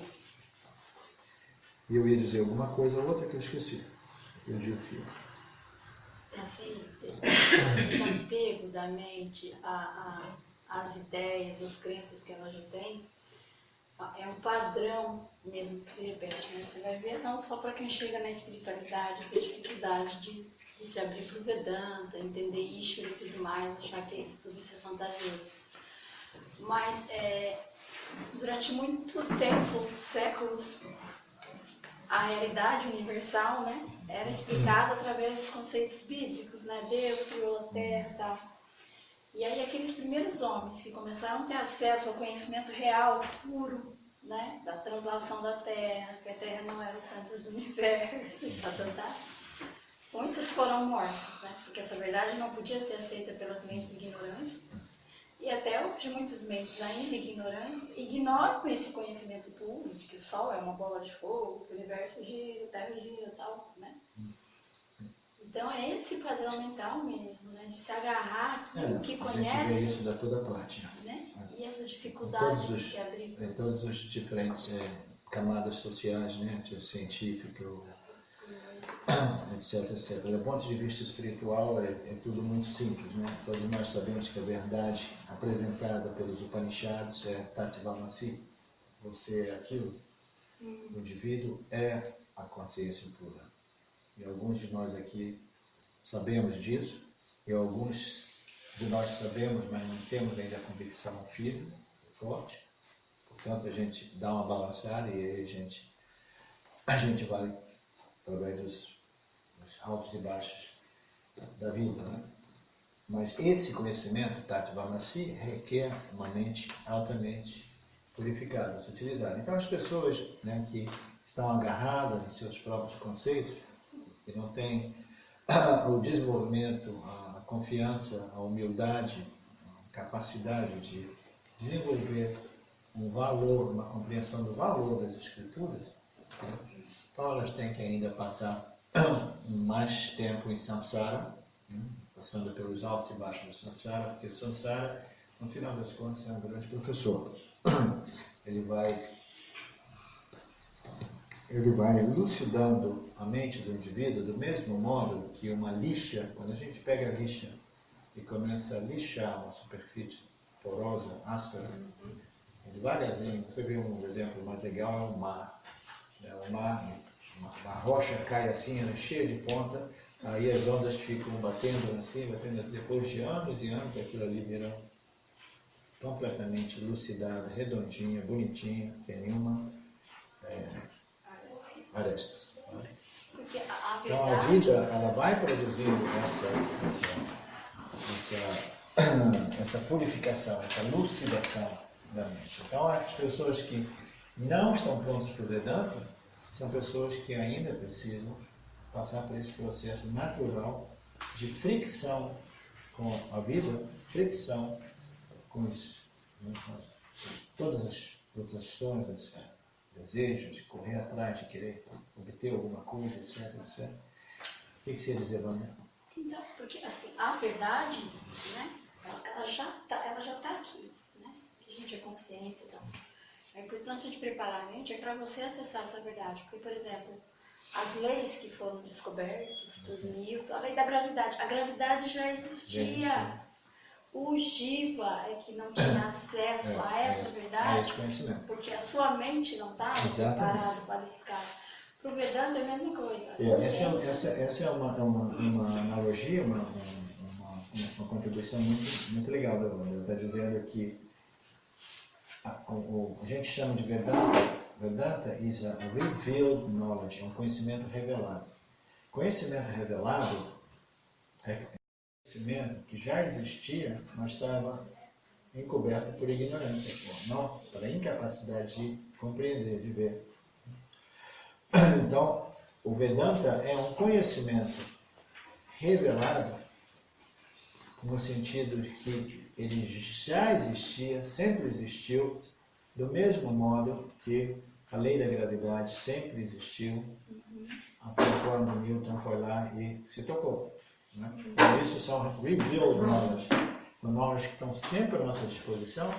E eu ia dizer alguma coisa ou outra que eu esqueci. Perdi o fio. Esse apego da mente às ideias, às crenças que ela já tem, é um padrão mesmo que se repete, né? Você vai ver não só para quem chega na espiritualidade, essa dificuldade de se abrir para o Vedanta, entender Ishvara e tudo mais, achar que tudo isso é fantasioso. Mas durante muito tempo, séculos, a realidade universal, né, era explicada através dos conceitos bíblicos, né? Deus criou a terra e tal. E aí aqueles primeiros homens que começaram a ter acesso ao conhecimento real, puro, né, da translação da terra, que a terra não era o centro do universo, muitos foram mortos, né, porque essa verdade não podia ser aceita pelas mentes ignorantes. E até hoje muitas mentes ainda ignorantes ignoram esse conhecimento puro de que o Sol é uma bola de fogo, que o universo gira, a Terra gira e tal, né? Então é esse padrão mental mesmo, né? De se agarrar àquilo que conhece. A gente vê isso da toda parte. Né? E essa dificuldade de se abrir. Em todas as diferentes camadas sociais, né? Científico, etc, etc. Do ponto de vista espiritual é tudo muito simples, né? Todos nós sabemos que a verdade apresentada pelos Upanishads é Tattva-masi, você é aquilo. O indivíduo é a consciência pura. E alguns de nós aqui sabemos disso, e alguns de nós sabemos, mas não temos ainda a convicção firme, forte. Portanto, a gente dá uma balançada e aí a gente vai através dos altos e baixos da vida, né? Mas esse conhecimento, Tattva-masi, requer uma mente altamente purificada, sutilizada. Então, as pessoas, né, que estão agarradas em seus próprios conceitos, que não têm o desenvolvimento, a confiança, a humildade, a capacidade de desenvolver um valor, uma compreensão do valor das escrituras, né? Então elas têm que ainda passar mais tempo em samsara, né? Passando pelos altos e baixos do samsara, porque o samsara, no final das contas, é um grande professor. Ele vai elucidando a mente do indivíduo do mesmo modo que uma lixa, quando a gente pega a lixa e começa a lixar uma superfície porosa, áspera, devagarzinho, você vê um exemplo mais legal, é o mar. Uma rocha cai assim, ela é cheia de ponta, aí as ondas ficam batendo assim, depois de anos e anos, aquilo ali vira completamente lucidada, redondinha, bonitinha, sem nenhuma arestas. Porque a Então a verdade... vida, ela vai produzindo essa purificação, essa lucidação da mente. Então as pessoas que não estão prontas para o Vedanta são pessoas que ainda precisam passar por esse processo natural de fricção com a vida, fricção com todas as frustrações, os desejos de correr atrás, de querer obter alguma coisa, etc, etc. O que você ia dizer, Vânia? Então, porque assim, a verdade, né, ela já tá aqui, né? Que a gente é consciência e tal. A importância de preparar a mente é para você acessar essa verdade. Porque, por exemplo, as leis que foram descobertas por Newton, a lei da gravidade, a gravidade já existia. O Jiva é que não tinha acesso a essa verdade, porque a sua mente não estava preparada, qualificada. Para o Vedanta é a mesma coisa. Essa é uma analogia, uma contribuição muito legal da Wanda. Ela está dizendo que a gente chama de Vedanta. Vedanta is a revealed knowledge, é um conhecimento revelado. Conhecimento revelado é conhecimento que já existia, mas estava encoberto por ignorância, não, pela incapacidade de compreender, de ver. Então, o Vedanta é um conhecimento revelado no sentido de que ele já existia, sempre existiu, do mesmo modo que a lei da gravidade sempre existiu, até quando Newton foi lá e se tocou. Né? Então, isso são revealed knowledge que estão sempre à nossa disposição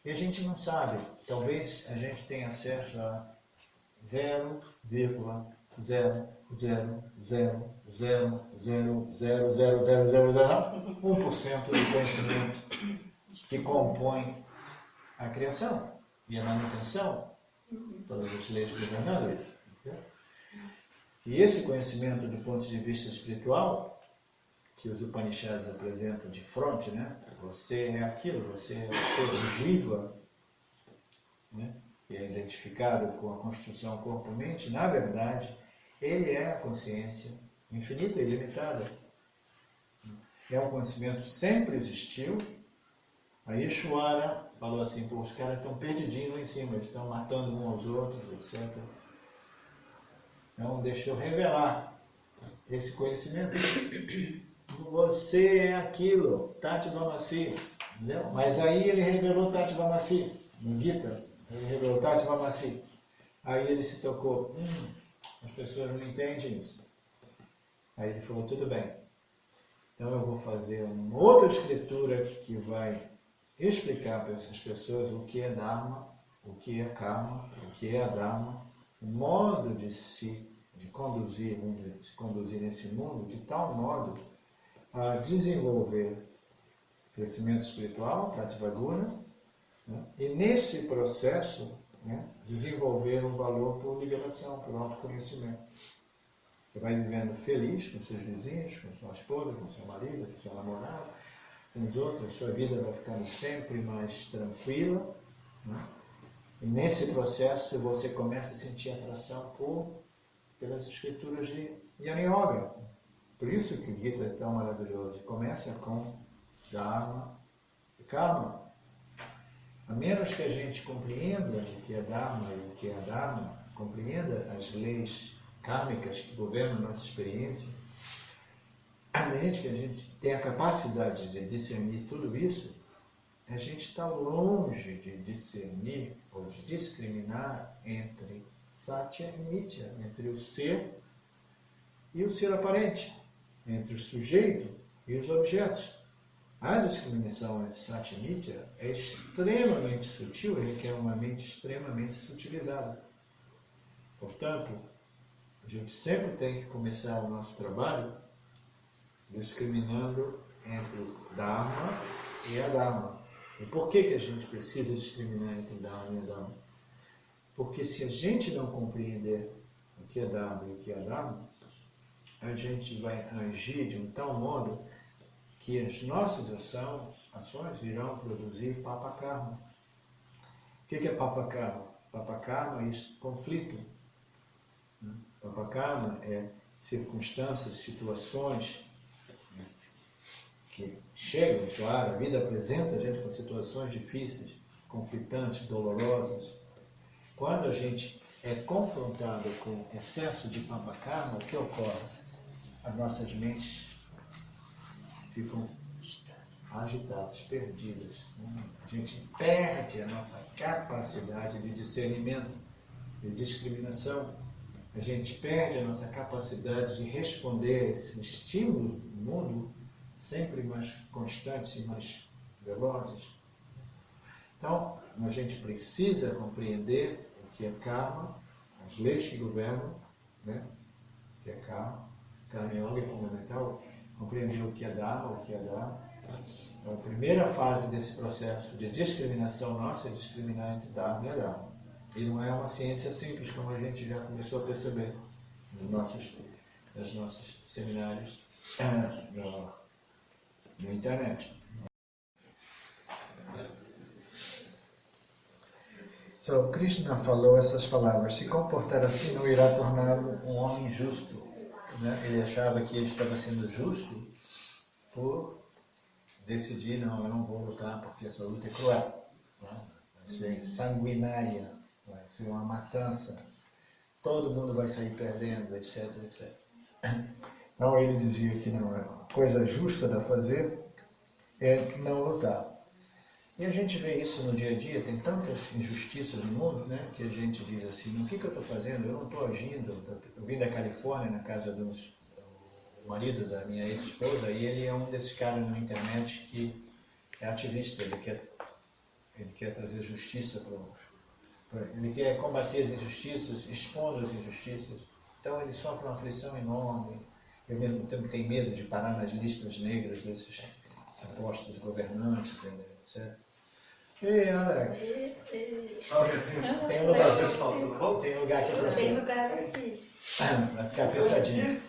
e a gente não sabe. Talvez a gente tenha acesso a 0,00000000001% do conhecimento que compõe a criação e a manutenção, todas as leis governando isso. E esse conhecimento do ponto de vista espiritual, que os Upanishads apresentam de fronte, né? Você é aquilo, você é o ser Jiva, né? Que é identificado com a constituição corpo-mente, na verdade, ele é a consciência infinita e ilimitada. É um conhecimento que sempre existiu. A Ishvara falou assim, pô, os caras estão perdidinhos lá em cima, eles estão matando uns aos outros, etc. Então, deixa eu revelar esse conhecimento. Você é aquilo, Tattva-masi, entendeu? Mas aí ele revelou Tattva-masi, no Gita, ele revelou Tattva-masi. Aí ele se tocou, as pessoas não entendem isso. Aí ele falou, tudo bem, então eu vou fazer uma outra escritura que vai explicar para essas pessoas o que é Dharma, o que é Karma, o que é Dharma, o modo de se conduzir nesse mundo de tal modo a desenvolver crescimento espiritual, Tattva-guna, né? E nesse processo né, desenvolver um valor por liberação, por autoconhecimento. Você vai vivendo feliz com seus vizinhos, com sua esposa, com seu marido, com seu namorado, com os outros, sua vida vai ficando sempre mais tranquila, né? E nesse processo você começa a sentir atração pelas escrituras de Jnana Yoga. Por isso que o Gita é tão maravilhoso. Começa com Dharma e Karma. A menos que a gente compreenda o que é Dharma e o que é Dharma, compreenda as leis kármicas que governam a nossa experiência, a menos que a gente tenha a capacidade de discernir tudo isso, a gente está longe de discernir ou de discriminar entre Satya e Mithya, entre o ser e o ser aparente, entre o sujeito e os objetos. A discriminação entre Satya e Mithya é extremamente sutil e requer uma mente extremamente sutilizada. Portanto, a gente sempre tem que começar o nosso trabalho discriminando entre o Dharma e a Dharma. E por que a gente precisa discriminar entre Dharma e Dharma? Porque se a gente não compreender o que é Dharma e o que é Dharma, a gente vai agir de um tal modo que as nossas ações irão produzir papakarma. O que é papakarma? Papakarma é conflito. Papakarma é circunstâncias, situações que chegam, claro, a vida apresenta a gente com situações difíceis, conflitantes, dolorosas. Quando a gente é confrontado com excesso de papakarma, o que ocorre? As nossas mentes ficam agitadas, perdidas. A gente perde a nossa capacidade de discernimento, de discriminação. A gente perde a nossa capacidade de responder a esse estímulo do mundo sempre mais constantes e mais velozes. Então, a gente precisa compreender o que é karma, as leis que governam, né? O que é karma. Karma Yoga é fundamental. Compreender o que é Dharma, o que é Dharma. Então, a primeira fase desse processo de discriminação nossa é discriminar entre Dharma e Adharma. E não é uma ciência simples, como a gente já começou a perceber nos nossos seminários na internet. So, Krishna falou essas palavras: se comportar assim não irá torná-lo um homem justo. Né? Ele achava que ele estava sendo justo por decidir, não, eu não vou lutar porque essa luta é cruel. Né? Vai ser sanguinária, vai ser uma matança, todo mundo vai sair perdendo, etc, etc. Então ele dizia que não, a coisa justa a fazer é não lutar. E a gente vê isso no dia a dia, tem tantas injustiças no mundo, né, que a gente diz assim, o que eu estou fazendo? Eu não estou agindo. Eu vim da Califórnia, na casa do marido da minha ex-esposa, e ele é um desses caras na internet que é ativista, ele quer trazer justiça ele quer combater as injustiças, expondo as injustiças. Então ele sofre uma aflição enorme. Eu mesmo tempo tenho medo de parar nas listas negras desses supostos governantes, etc. Ei, Alex. Tem um lugar aqui. Tem lugar aqui para você. Tem lugar aqui. Vai ficar apertadinho.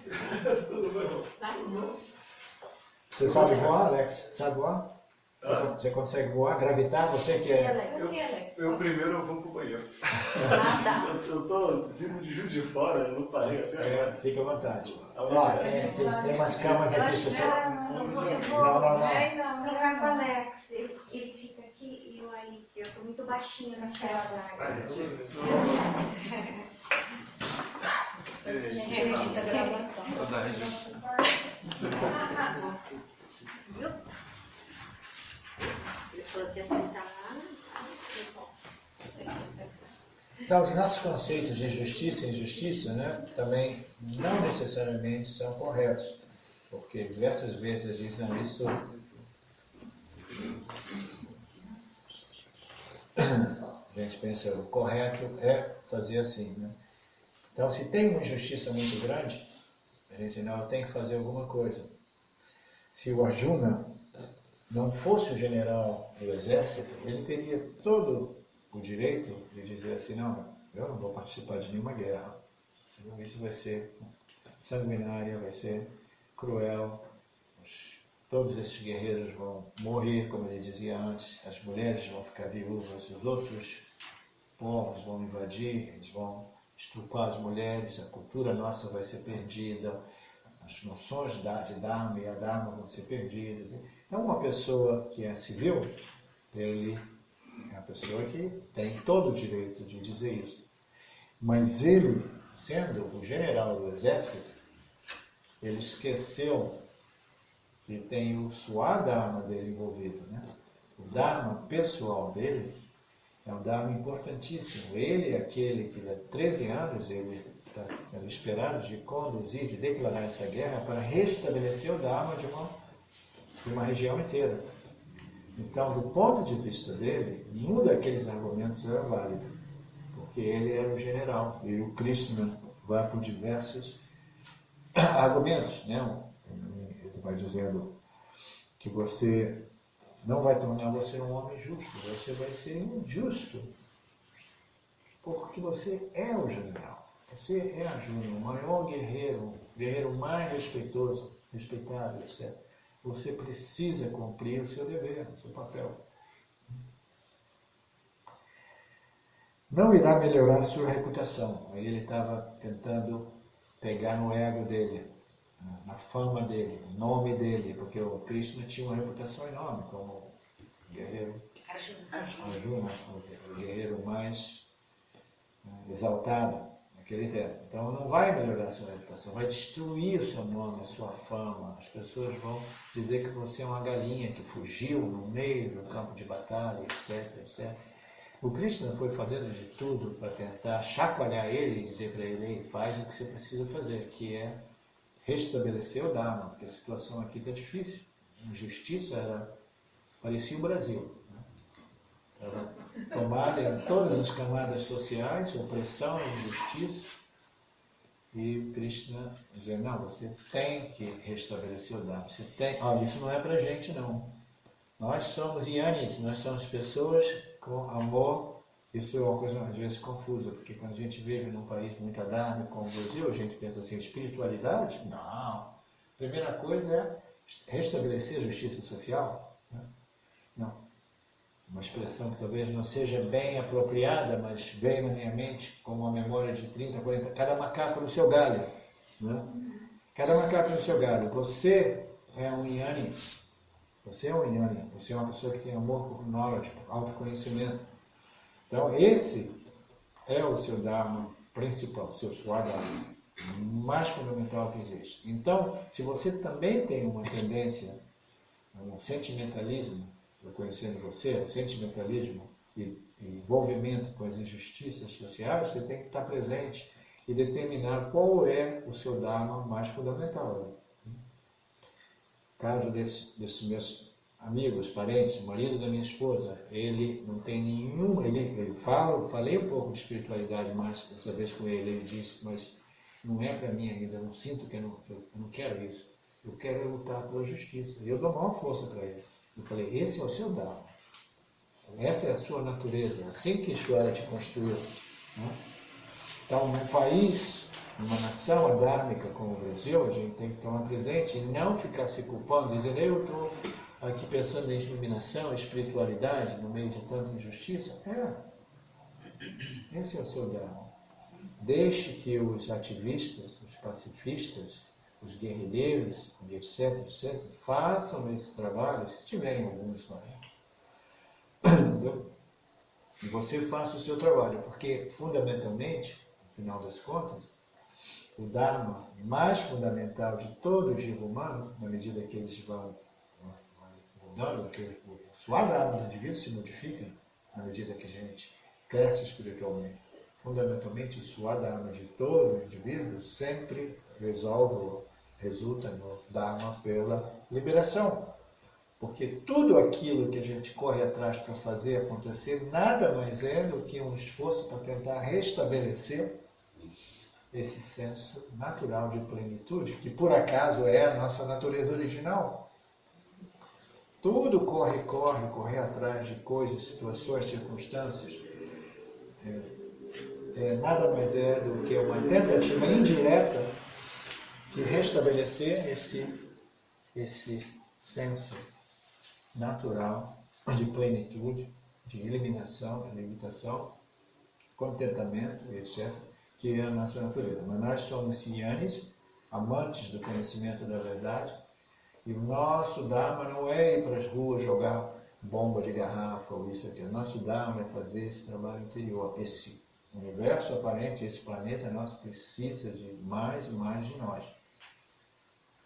Vai, não. Você sabe voar, Alex? Sabe voar? Você consegue voar, gravitar? Você que é... Alex? Eu primeiro eu vou pro banheiro. Ah, tá. Eu tô vindo de Juiz de Fora, eu não parei até agora. Fique à vontade. Ó, tem umas camas aqui. Eu vou trocar com o Alex. Ele fica aqui e eu aí, que eu tô muito baixinha na tela. Depois a gente edita a gravação. Viu? Ele falou que ia sentar lá. Então, os nossos conceitos de justiça e injustiça, né, também não necessariamente são corretos, porque diversas vezes dizem, não, isso... A gente pensa, o correto é fazer assim, né? Então, se tem uma injustiça muito grande, a gente não tem que fazer alguma coisa. Se o Arjuna não fosse o general do exército, ele teria todo o direito de dizer assim, não, eu não vou participar de nenhuma guerra. Isso vai ser sanguinária, vai ser cruel. Todos esses guerreiros vão morrer, como ele dizia antes, as mulheres vão ficar viúvas, os outros povos vão invadir, eles vão estrupar as mulheres, a cultura nossa vai ser perdida, as noções de Dharma e a Dharma vão ser perdidas. Então, uma pessoa que é civil, ele é uma pessoa que tem todo o direito de dizer isso. Mas ele, sendo o general do exército, ele esqueceu que tem o Swadharma dele envolvido, né? O Dharma pessoal dele é um Dharma importantíssimo. Ele é aquele que há 13 anos ele está sendo esperado de conduzir, de declarar essa guerra para restabelecer o Dharma de uma região inteira. Então, do ponto de vista dele, nenhum daqueles argumentos era válido, porque ele era o general e o Krishna vai por diversos argumentos, né? Ele vai dizendo que você não vai tornar você um homem justo, você vai ser injusto, porque você é o general, você é a Arjuna, o maior guerreiro, o guerreiro mais respeitado, etc. Você precisa cumprir o seu dever, o seu papel. Não irá melhorar a sua reputação. Aí ele estava tentando pegar no ego dele, na fama dele, no nome dele, porque o Krishna tinha uma reputação enorme como guerreiro Arjuna, o guerreiro mais exaltado naquele tempo. Então não vai melhorar a sua reputação, vai destruir o seu nome, a sua fama. As pessoas vão dizer que você é uma galinha que fugiu no meio do campo de batalha, etc, etc. O Krishna foi fazendo de tudo para tentar chacoalhar ele e dizer para ele, faz o que você precisa fazer, que é restabelecer o Dharma, porque a situação aqui está difícil. A injustiça parecia o Brasil. Né? Era tomada em todas as camadas sociais, opressão, injustiça. E Krishna dizia, não, você tem que restabelecer o Dharma. Você tem... Olha, isso não é para a gente, não. Nós somos yanis, nós somos pessoas com amor. Isso é uma coisa às vezes confusa, porque quando a gente vive num país muito adármico como o Brasil, a gente pensa assim, espiritualidade? Não. A primeira coisa é restabelecer a justiça social. Né? Não. Uma expressão que talvez não seja bem apropriada, mas veio na minha mente como uma memória de 30, 40, cada macaco no seu galho. Né? Cada macaco no seu galho. Você é um yani. Você é um yani. Você é uma pessoa que tem amor por knowledge, por autoconhecimento. Então, esse é o seu Dharma principal, o seu Swadharma, mais fundamental que existe. Então, se você também tem uma tendência, um sentimentalismo, reconhecendo você, o sentimentalismo e envolvimento com as injustiças sociais, você tem que estar presente e determinar qual é o seu Dharma mais fundamental. Caso desses meus amigos, parentes, marido da minha esposa, ele não tem nenhum, falei um pouco de espiritualidade mais dessa vez com ele disse, mas não é para mim ainda, eu não sinto que eu não quero isso, eu quero lutar pela justiça, e eu dou maior força para ele. Eu falei, esse é o seu Dharma, essa é a sua natureza, assim que Ishvara te construiu. Né? Então, num país, numa nação adármica como o Brasil, a gente tem que tomar presente e não ficar se culpando, dizendo, eu estou aqui pensando em iluminação, espiritualidade, no meio de tanta injustiça. Esse é o seu Dharma. Deixe que os ativistas, os pacifistas, os guerrilheiros, etc., etc., façam esse trabalho, se tiverem alguns lá. Entendeu? E você faça o seu trabalho, porque, fundamentalmente, no final das contas, o Dharma mais fundamental de todo o jiva humano, na medida que eles vão mudando, que o Swadharma do indivíduo se modifica, na medida que a gente cresce espiritualmente. Fundamentalmente, o Swadharma de todo o indivíduo sempre resulta no Dharma pela liberação. Porque tudo aquilo que a gente corre atrás para fazer acontecer, nada mais é do que um esforço para tentar restabelecer esse senso natural de plenitude, que por acaso é a nossa natureza original. Tudo corre atrás de coisas, situações, circunstâncias, nada mais é do que uma tentativa indireta de restabelecer esse senso natural de plenitude, de eliminação, de limitação, contentamento, etc., que é a nossa natureza. Mas nós somos cianes, amantes do conhecimento da verdade, e o nosso Dharma não é ir para as ruas jogar bomba de garrafa ou isso aqui. O nosso Dharma é fazer esse trabalho interior. Esse universo aparente, esse planeta nosso precisa de mais e mais de nós.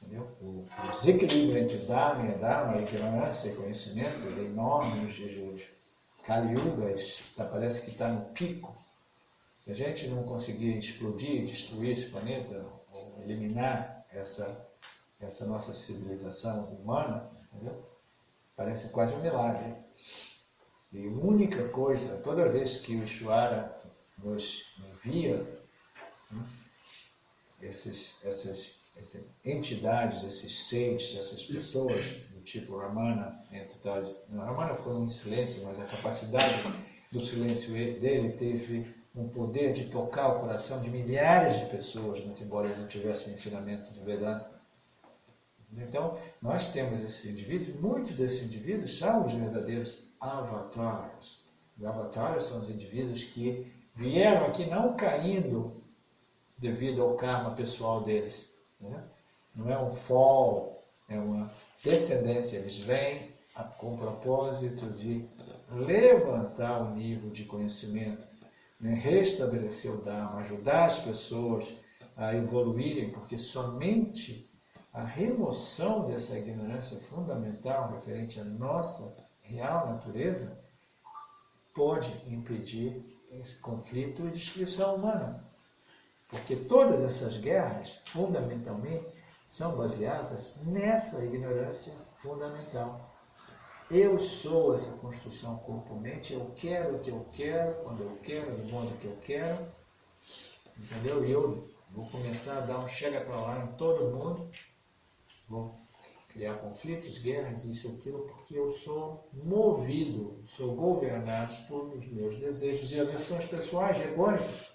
Entendeu? O desequilíbrio entre Dharma e Dharma, a ignorância e conhecimento, é enorme nos dias de hoje. Kali Yuga parece que está no pico. Se a gente não conseguir explodir, destruir esse planeta, ou eliminar essa nossa civilização humana, entendeu? Parece quase um milagre. E a única coisa, toda vez que o Ishvara nos envia essas entidades, esses seres, essas pessoas do tipo Ramana, Ramana foi um silêncio, mas a capacidade do silêncio dele teve um poder de tocar o coração de milhares de pessoas, muito embora ele não tivesse o ensinamento de Vedanta. Então, nós temos esses indivíduos, muitos desses indivíduos são os verdadeiros avatares. Os avatares são os indivíduos que vieram aqui não caindo devido ao karma pessoal deles. Né? Não é um fall, é uma descendência. Eles vêm com o propósito de levantar o nível de conhecimento, né? Restabelecer o Dharma, ajudar as pessoas a evoluírem, porque somente a remoção dessa ignorância fundamental referente à nossa real natureza pode impedir esse conflito e destruição humana. Porque todas essas guerras, fundamentalmente, são baseadas nessa ignorância fundamental. Eu sou essa construção corpo-mente, eu quero o que eu quero, quando eu quero, do modo que eu quero, entendeu? E eu vou começar a dar um chega para lá em todo mundo, vou criar conflitos, guerras, isso e aquilo, porque eu sou movido, sou governado por os meus desejos e aversões pessoais, egóicos.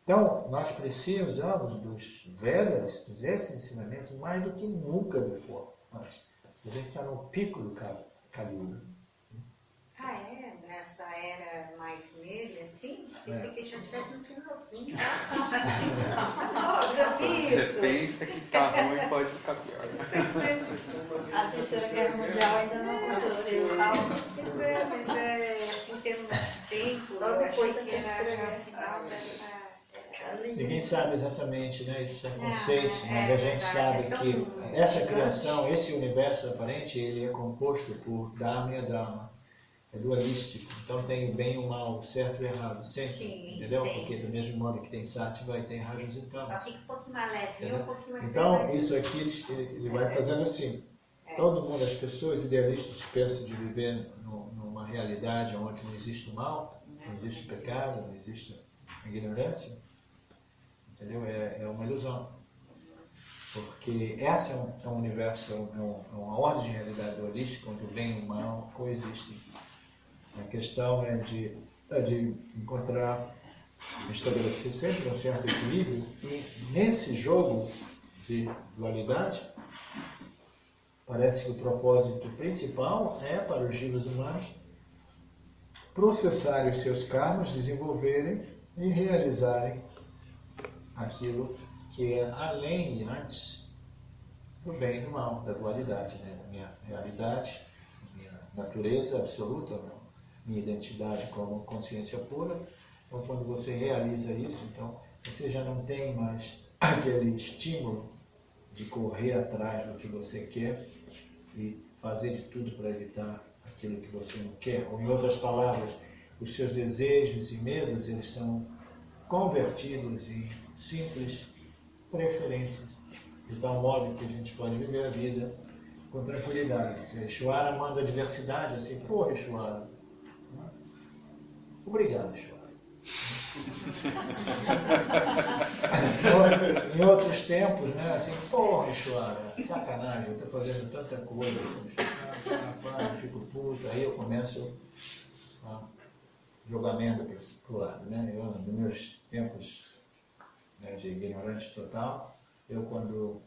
Então, nós precisamos dos Vedas, desses ensinamentos, mais do que nunca before. A gente está no pico do Kali Yuga. Ah, é? Nessa era mais nele, assim? Pensei que já estivesse no finalzinho. Você pensa que tá ruim, pode ficar pior. A Terceira Guerra Mundial ainda não aconteceu. Pois é, mas assim, em termos de tempo, Só eu depois achei da que era Terceira já Guerra. o final dessa... Ninguém sabe exatamente, né, esses são conceitos, mas a gente verdade, sabe é tão que essa criação, esse universo aparente, ele é composto por Dharma e Adharma. É dualístico, então tem o bem e o mal, o certo e o errado, sempre, Sim, entendeu? sim. Porque do mesmo modo que tem Sattva e tem Rajas e Só Tamas. fica um pouquinho mais leve, Entendeu? um pouquinho mais Então, pesado. isso aqui ele vai fazendo assim. Todo mundo, as pessoas idealistas pensam de viver numa realidade onde não existe o mal, não existe pecado, não existe ignorância. Entendeu? É uma ilusão. Porque essa é um universo, é uma ordem de realidade dualística onde o bem e o mal coexistem. A questão é de encontrar, estabelecer sempre um certo equilíbrio e nesse jogo de dualidade, parece que o propósito principal é para os vivos humanos processarem os seus karmas, desenvolverem e realizarem aquilo que é além e antes do bem e do mal, da dualidade, né? Da minha realidade, minha natureza absoluta, minha identidade como consciência pura. Então, quando você realiza isso, então você já não tem mais aquele estímulo de correr atrás do que você quer e fazer de tudo para evitar aquilo que você não quer. Ou, em outras palavras, os seus desejos e medos, eles são convertidos em simples preferências, de tal modo que a gente pode viver a vida com tranquilidade. Ishvara manda diversidade, assim, porra, Ishvara. Obrigado, Ishvara. Em outros tempos, né, assim, porra, Ishvara, sacanagem, eu estou fazendo tanta coisa, rapaz, eu fico puto, aí eu começo a julgamento para o lado, né? Eu, nos meus tempos, né, de ignorante total, eu quando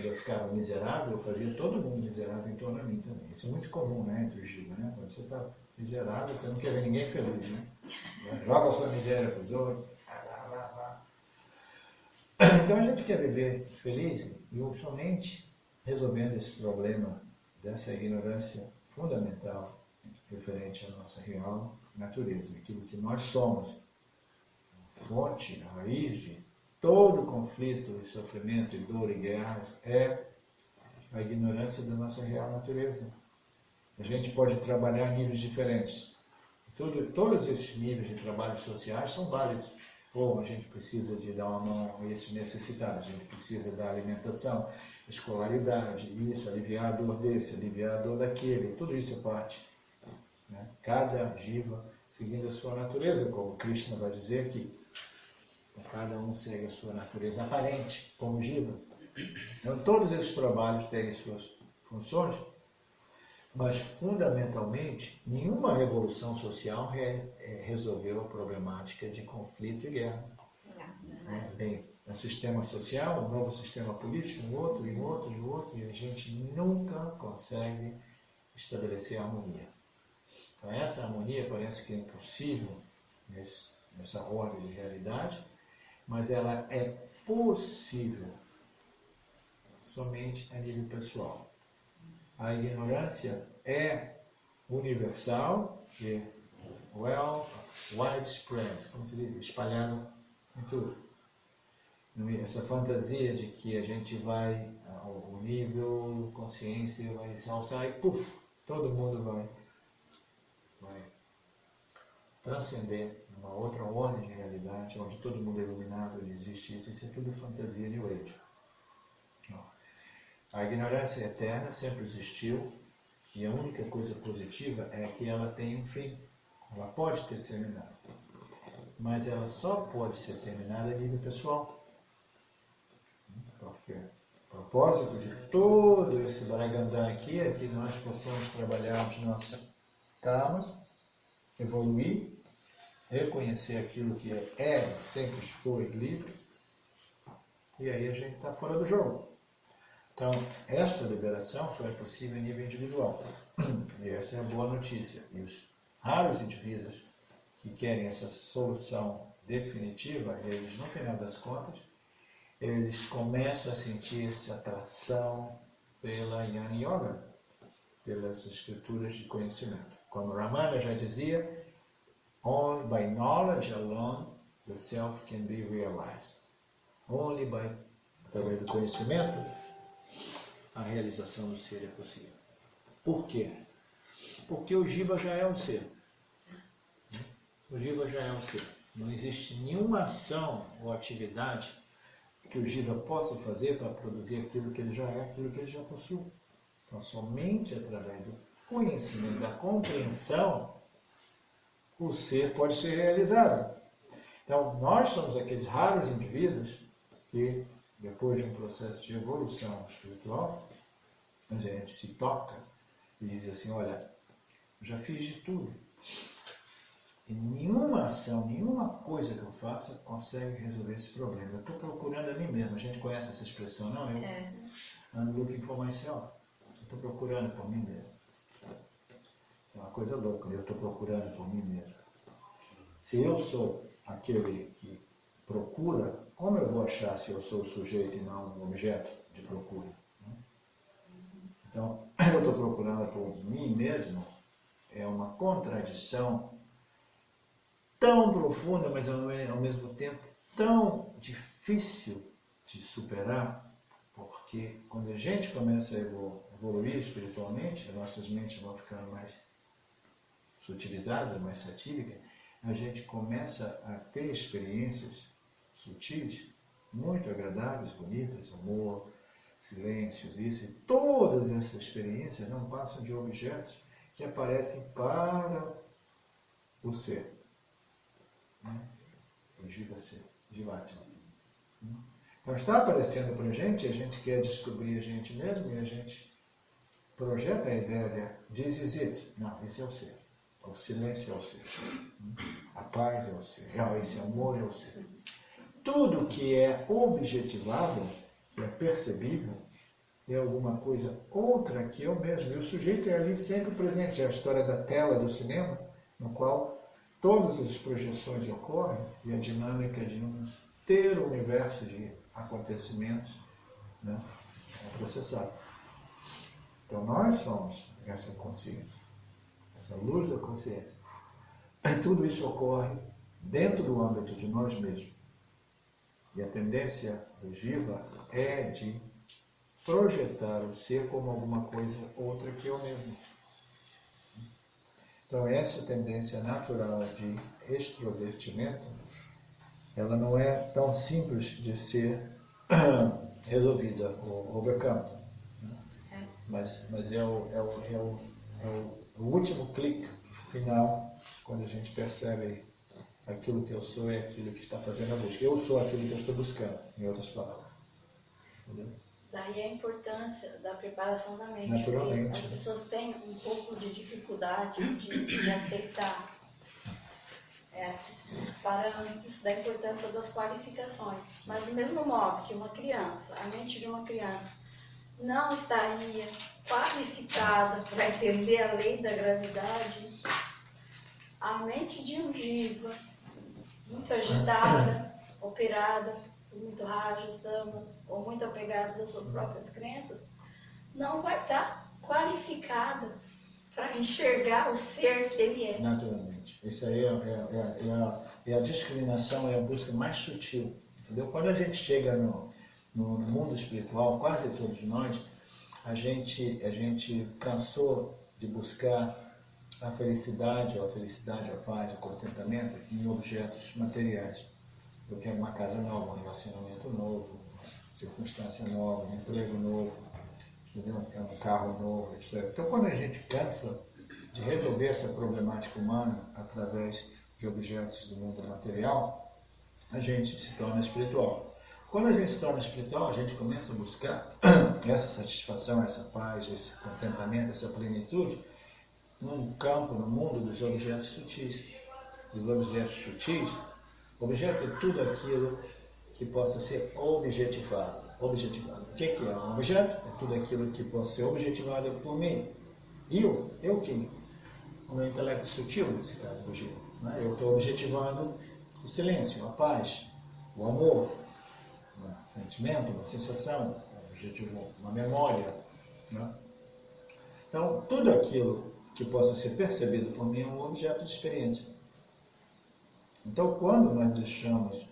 eu ficava miserável, eu fazia todo mundo miserável em torno de mim também. Isso é muito comum, né, entre os Giba, né? Quando você está miserável, você não quer ver ninguém feliz, né? Joga a sua miséria para os outros. Então a gente quer viver feliz e somente resolvendo esse problema dessa ignorância fundamental referente à nossa real natureza, aquilo que nós somos, fonte, a raiz de todo conflito e sofrimento e dor e guerra é a ignorância da nossa real natureza. A gente pode trabalhar em níveis diferentes. Todos esses níveis de trabalho sociais são válidos. Ou a gente precisa de dar uma mão a esses necessitados, a gente precisa da alimentação, escolaridade, isso, aliviar a dor desse, aliviar a dor daquele, tudo isso é parte. Né? Cada jiva seguindo a sua natureza, como Krishna vai dizer aqui. Cada um segue a sua natureza aparente, como jiva. Então todos esses trabalhos têm suas funções, mas fundamentalmente nenhuma revolução social resolveu a problemática de conflito e guerra. Bem, um sistema social, um novo sistema político, um outro, e outro, e outro, e a gente nunca consegue estabelecer harmonia. Então essa harmonia parece que é impossível nessa ordem de realidade, mas ela é possível somente a nível pessoal. A ignorância é universal e widespread, como se diz, espalhada em tudo. Essa fantasia de que a gente vai, o nível consciência vai se alçar e puf, todo mundo vai transcender uma outra ordem de realidade, onde todo mundo é iluminado e existe isso é tudo fantasia New Age. A ignorância é eterna, sempre existiu, e a única coisa positiva é que ela tem um fim. Ela pode ter terminado, mas ela só pode ser terminada a nível pessoal. Porque o propósito de todo esse Bharagandam aqui é que nós possamos trabalhar os nossos karmas, evoluir, reconhecer aquilo que sempre foi livre, e aí a gente está fora do jogo. Então, essa liberação só é possível em nível individual. E essa é a boa notícia. E os raros indivíduos que querem essa solução definitiva, eles, no final das contas, eles começam a sentir essa atração pela Jnana Yoga, pelas escrituras de conhecimento. Como Ramana já dizia, only by knowledge alone the self can be realized. Only by, através do conhecimento, a realização do ser é possível. Por quê? Porque o Jiva já é um ser. O Jiva já é um ser. Não existe nenhuma ação ou atividade que o Jiva possa fazer para produzir aquilo que ele já é, aquilo que ele já possui. Então, somente através do conhecimento, da compreensão, o ser pode ser realizado. Então, nós somos aqueles raros indivíduos que, depois de um processo de evolução espiritual, onde a gente se toca e diz assim, olha, já fiz de tudo. E nenhuma ação, nenhuma coisa que eu faça consegue resolver esse problema. Eu estou procurando a mim mesmo. A gente conhece essa expressão, não? Eu I'm looking for myself. Eu estou procurando por mim mesmo. É uma coisa louca, eu estou procurando por mim mesmo. Se eu sou aquele que procura, como eu vou achar se eu sou o sujeito e não o objeto de procura? Então, eu estou procurando por mim mesmo, é uma contradição tão profunda, mas ao mesmo tempo tão difícil de superar, porque quando a gente começa a evoluir espiritualmente, as nossas mentes vão ficando mais sutilizadas, mais satívicas, a gente começa a ter experiências sutis, muito agradáveis, bonitas, amor, silêncios, isso, e todas essas experiências não passam de objetos que aparecem para o ser. O Jiva ser, Jivatma. Então está aparecendo para a gente quer descobrir a gente mesmo e a gente projeta a ideia de this is it. Não, esse é o ser. O silêncio é o ser. A paz é o ser. Esse amor é o ser. Tudo que é objetivável, que é percebível, é alguma coisa outra que eu mesmo. E o sujeito é ali sempre presente. É a história da tela do cinema, no qual todas as projeções ocorrem e a dinâmica de um ter o universo de acontecimentos, né, é processado. Então nós somos essa consciência, essa luz da consciência. E tudo isso ocorre dentro do âmbito de nós mesmos. E a tendência do Jiva é de projetar o ser como alguma coisa outra que eu mesmo. Então essa tendência natural de extrovertimento, ela não é tão simples de ser resolvida ou overcome. Mas é o último clique final, quando a gente percebe aquilo que eu sou é aquilo que está fazendo a busca. Eu sou aquilo que eu estou buscando, em outras palavras. Entendeu? Daí a importância da preparação da mente. Naturalmente. As pessoas têm um pouco de dificuldade de aceitar esses parâmetros da importância das qualificações. Mas do mesmo modo que uma criança, a mente de uma criança, não estaria qualificada para entender a lei da gravidade, a mente de um jiva, muito agitada, operada por muito rajas, tamas, ou muito apegados às suas próprias crenças, não vai estar qualificada para enxergar o ser que ele é. Naturalmente. Isso aí é a discriminação, é a busca mais sutil. Entendeu? Quando a gente chega no mundo espiritual, quase todos nós, a gente cansou de buscar a felicidade, ou a paz, o contentamento em objetos materiais. Eu quero uma casa nova, um relacionamento novo, uma circunstância nova, um emprego novo, entendeu? Um carro novo, etc. Então, quando a gente cansa de resolver essa problemática humana através de objetos do mundo material, a gente se torna espiritual. Quando a gente se torna espiritual, a gente começa a buscar essa satisfação, essa paz, esse contentamento, essa plenitude num campo, no mundo dos objetos sutis. Os objetos sutis, objeto é tudo aquilo que possa ser objetivado. O que é um objeto? É tudo aquilo que possa ser objetivado por mim. Eu quem? O meu intelecto sutil, nesse caso do Jiva. Né? Eu estou objetivando o silêncio, a paz, o amor, um sentimento, uma sensação, um objetivo, uma memória. Né? Então, tudo aquilo que possa ser percebido por mim é um objeto de experiência. Então, quando nós deixamos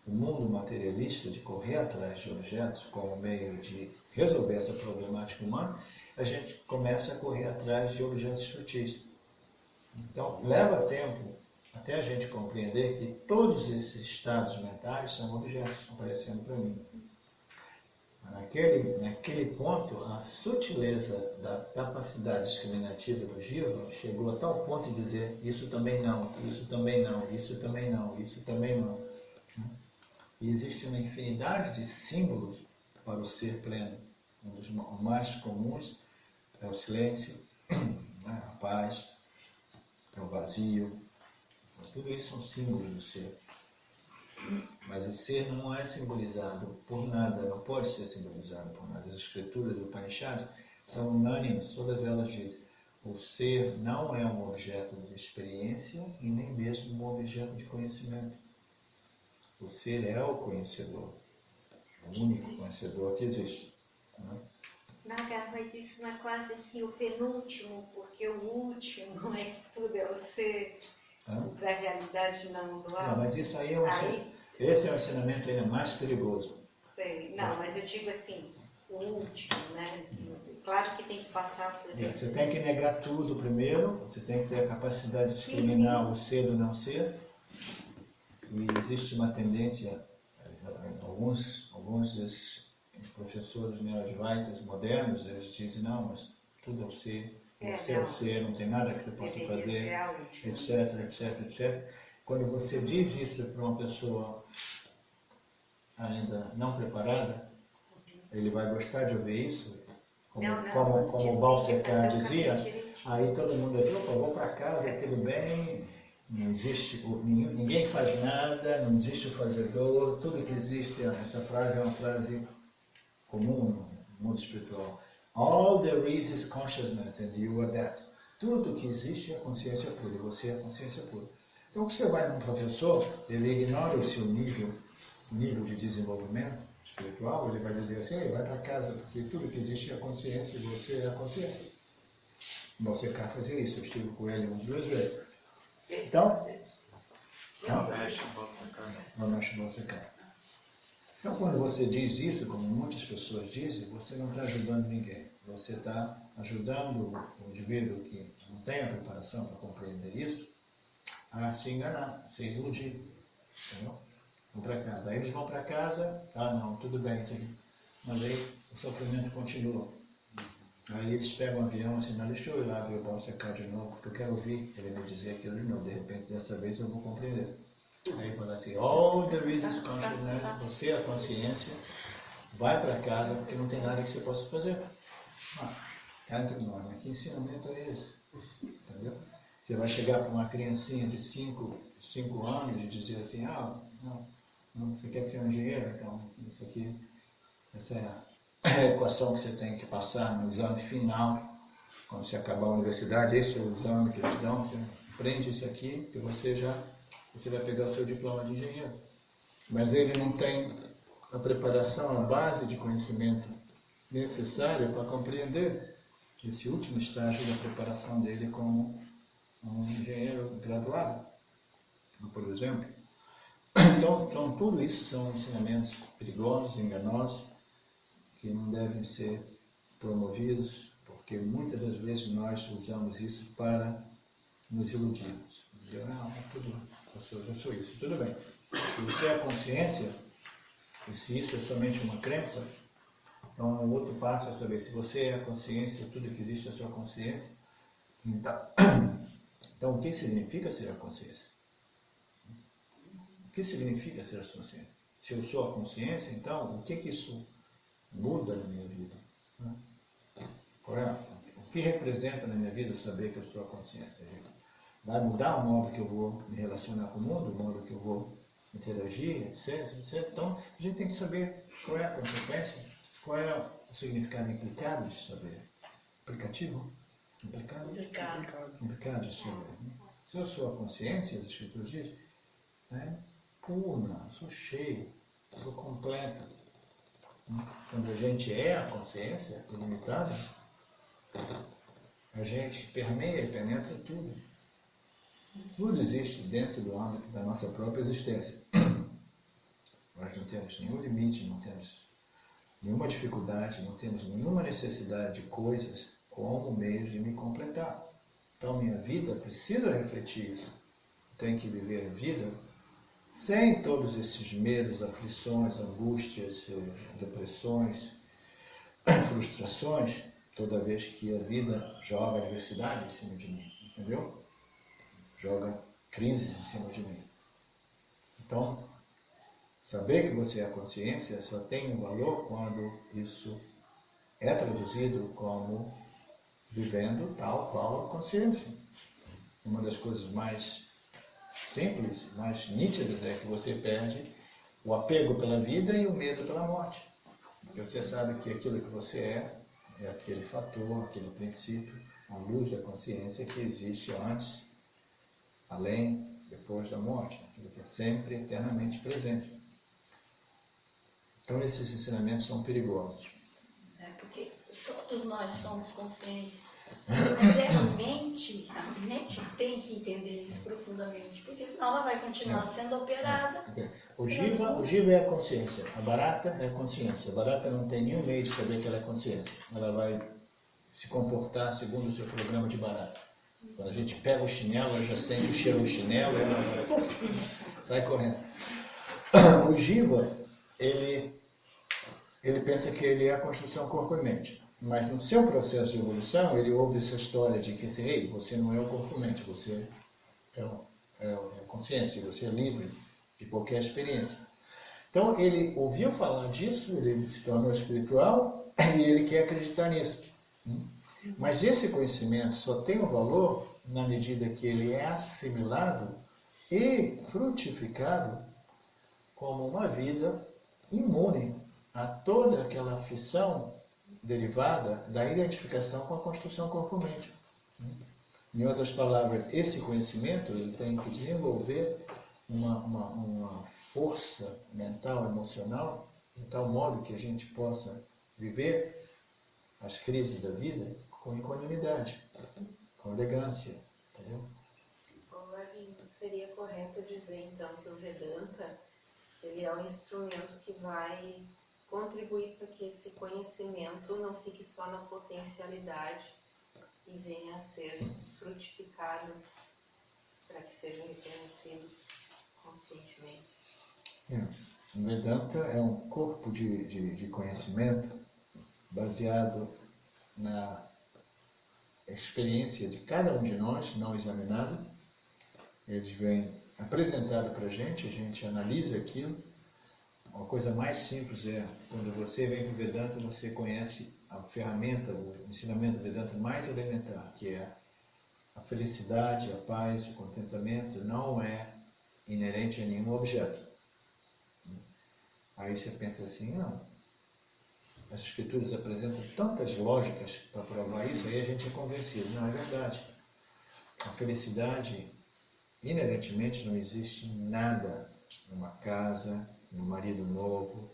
o mundo materialista de correr atrás de objetos como meio de resolver essa problemática humana, a gente começa a correr atrás de objetos sutis. Então, leva tempo até a gente compreender que todos esses estados mentais são objetos aparecendo para mim. Naquele ponto, a sutileza da capacidade discriminativa do Jiva chegou a tal ponto de dizer isso também não, isso também não, isso também não, isso também não. E existe uma infinidade de símbolos para o ser pleno. Um dos mais comuns é o silêncio, a paz, é o vazio. Tudo isso são símbolos do ser. Mas o ser não é simbolizado por nada, não pode ser simbolizado por nada. As escrituras do Upanishad são unânimes, todas elas dizem o ser não é um objeto de experiência e nem mesmo um objeto de conhecimento. O ser é o conhecedor, o único conhecedor que existe. Nagar, mas isso não é quase assim o penúltimo, porque o último não é que tudo é o ser, para a realidade não dual. Não, mas isso aí esse é o ensinamento ainda mais perigoso. Sei, não, mas eu digo assim, o último, né? Claro que tem que passar por isso. Você tem que negar tudo primeiro, você tem que ter a capacidade de discriminar o ser do não ser. E existe uma tendência, alguns desses professores neoadvaitas modernos, eles dizem, não, mas tudo é o ser, você é o ser, não tem nada que você possa fazer, etc. Quando você diz isso para uma pessoa ainda não preparada, ele vai gostar de ouvir isso, como o Balsekar dizia, aí todo mundo diz, opa, vou para casa, tudo bem, não existe, ninguém faz nada, não existe o fazedor, tudo que existe, essa frase é uma frase comum no mundo espiritual. All there is consciousness and you are that. Tudo que existe é consciência pura, e você é consciência pura. Então, quando você vai num professor, ele ignora o seu nível de desenvolvimento espiritual, ele vai dizer assim, vai para casa, porque tudo que existe é consciência e você é a consciência. Você quer fazer isso, eu estive com ele umas 2 vezes. Então, não mexe você quer. Então, quando você diz isso, como muitas pessoas dizem, você não está ajudando ninguém. Você está ajudando o indivíduo que não tem a preparação para compreender isso a se enganar, se iludir. Entendeu? Vão para casa. Aí eles vão para casa, não, tudo bem, mas aí o sofrimento continua. Aí eles pegam um avião assim, deixa eu ir lá ver o Balsekar de novo, porque eu quero ouvir ele me dizer aquilo de novo. De repente, dessa vez eu vou compreender. Aí fala assim, all there is consciousness, você é a consciência, vai para casa, porque não tem nada que você possa fazer. Entre nós, mas que ensinamento é esse? Entendeu? Você vai chegar para uma criancinha de 5 anos e dizer assim, não, você quer ser um engenheiro? Então, isso aqui, essa é a equação que você tem que passar no exame final, quando você acabar a universidade, esse é o exame que eles dão, você aprende isso aqui, que você vai pegar o seu diploma de engenheiro. Mas ele não tem a preparação, a base de conhecimento necessária para compreender esse último estágio da preparação dele como um engenheiro graduado, por exemplo. Então tudo isso são ensinamentos perigosos, enganosos, que não devem ser promovidos, porque muitas das vezes nós usamos isso para nos iludirmos. Dizer, eu sou isso, tudo bem. Se você é a consciência, e se isso é somente uma crença, então o outro passo é saber se você é a consciência, tudo que existe é a sua consciência. Então o que significa ser a consciência? O que significa ser a consciência? Se eu sou a consciência, então o que isso muda na minha vida? O que representa na minha vida saber que eu sou a consciência? Vai mudar o modo que eu vou me relacionar com o mundo, o modo que eu vou interagir, etc. Então, a gente tem que saber qual é a consequência, qual é o significado implicado de saber. Implicativo? Implicado de saber. Se eu sou a consciência, as Escrituras dizem, pura, sou cheio, sou completa. Quando a gente é a consciência ilimitada, a gente permeia e penetra tudo. Tudo existe dentro do âmbito da nossa própria existência. Nós não temos nenhum limite, não temos nenhuma dificuldade, não temos nenhuma necessidade de coisas como meio de me completar. Então minha vida precisa refletir isso. Tenho que viver a vida sem todos esses medos, aflições, angústias, depressões, frustrações, toda vez que a vida joga adversidade em cima de mim, entendeu? Joga crises em cima de mim. Então, saber que você é a consciência só tem um valor quando isso é traduzido como vivendo tal qual a consciência. Uma das coisas mais simples, mais nítidas é que você perde o apego pela vida e o medo pela morte. Porque você sabe que aquilo que você é aquele fator, aquele princípio, a luz da consciência que existe antes, além, depois da morte, aquilo que é sempre eternamente presente. Então esses ensinamentos são perigosos. Porque todos nós somos consciência. Mas a mente tem que entender isso profundamente, porque senão ela vai continuar sendo operada. O jiva é a consciência, a barata é a consciência. A barata não tem nenhum meio de saber que ela é consciência. Ela vai se comportar segundo o seu programa de barata. Quando a gente pega o chinelo, ela já sente o cheiro do chinelo e ela sai correndo. O jiva, ele pensa que ele é a construção corpo e mente. Mas no seu processo de evolução, ele ouve essa história de que ei, você não é o corpo e mente, você é a consciência, você é livre de qualquer experiência. Então ele ouviu falar disso, ele se tornou espiritual e ele quer acreditar nisso. Mas esse conhecimento só tem o valor na medida que ele é assimilado e frutificado como uma vida imune a toda aquela aflição derivada da identificação com a construção corpo-mente. Em outras palavras, esse conhecimento ele tem que desenvolver uma força mental, emocional, de tal modo que a gente possa viver as crises da vida com equanimidade, com elegância, entendeu? Seria correto dizer então que o Vedanta ele é um instrumento que vai contribuir para que esse conhecimento não fique só na potencialidade e venha a ser frutificado para que seja reconhecido conscientemente. O Vedanta é um corpo de conhecimento baseado na experiência de cada um de nós, não examinado. Eles vêm apresentado para a gente analisa aquilo. Uma coisa mais simples é, quando você vem para o Vedanta, você conhece a ferramenta, o ensinamento do Vedanta mais elementar, que é a felicidade, a paz, o contentamento, não é inerente a nenhum objeto. Aí você pensa assim, não, as escrituras apresentam tantas lógicas para provar isso, aí a gente é convencido. Não, é verdade. A felicidade, inerentemente, não existe nada numa casa, no marido novo,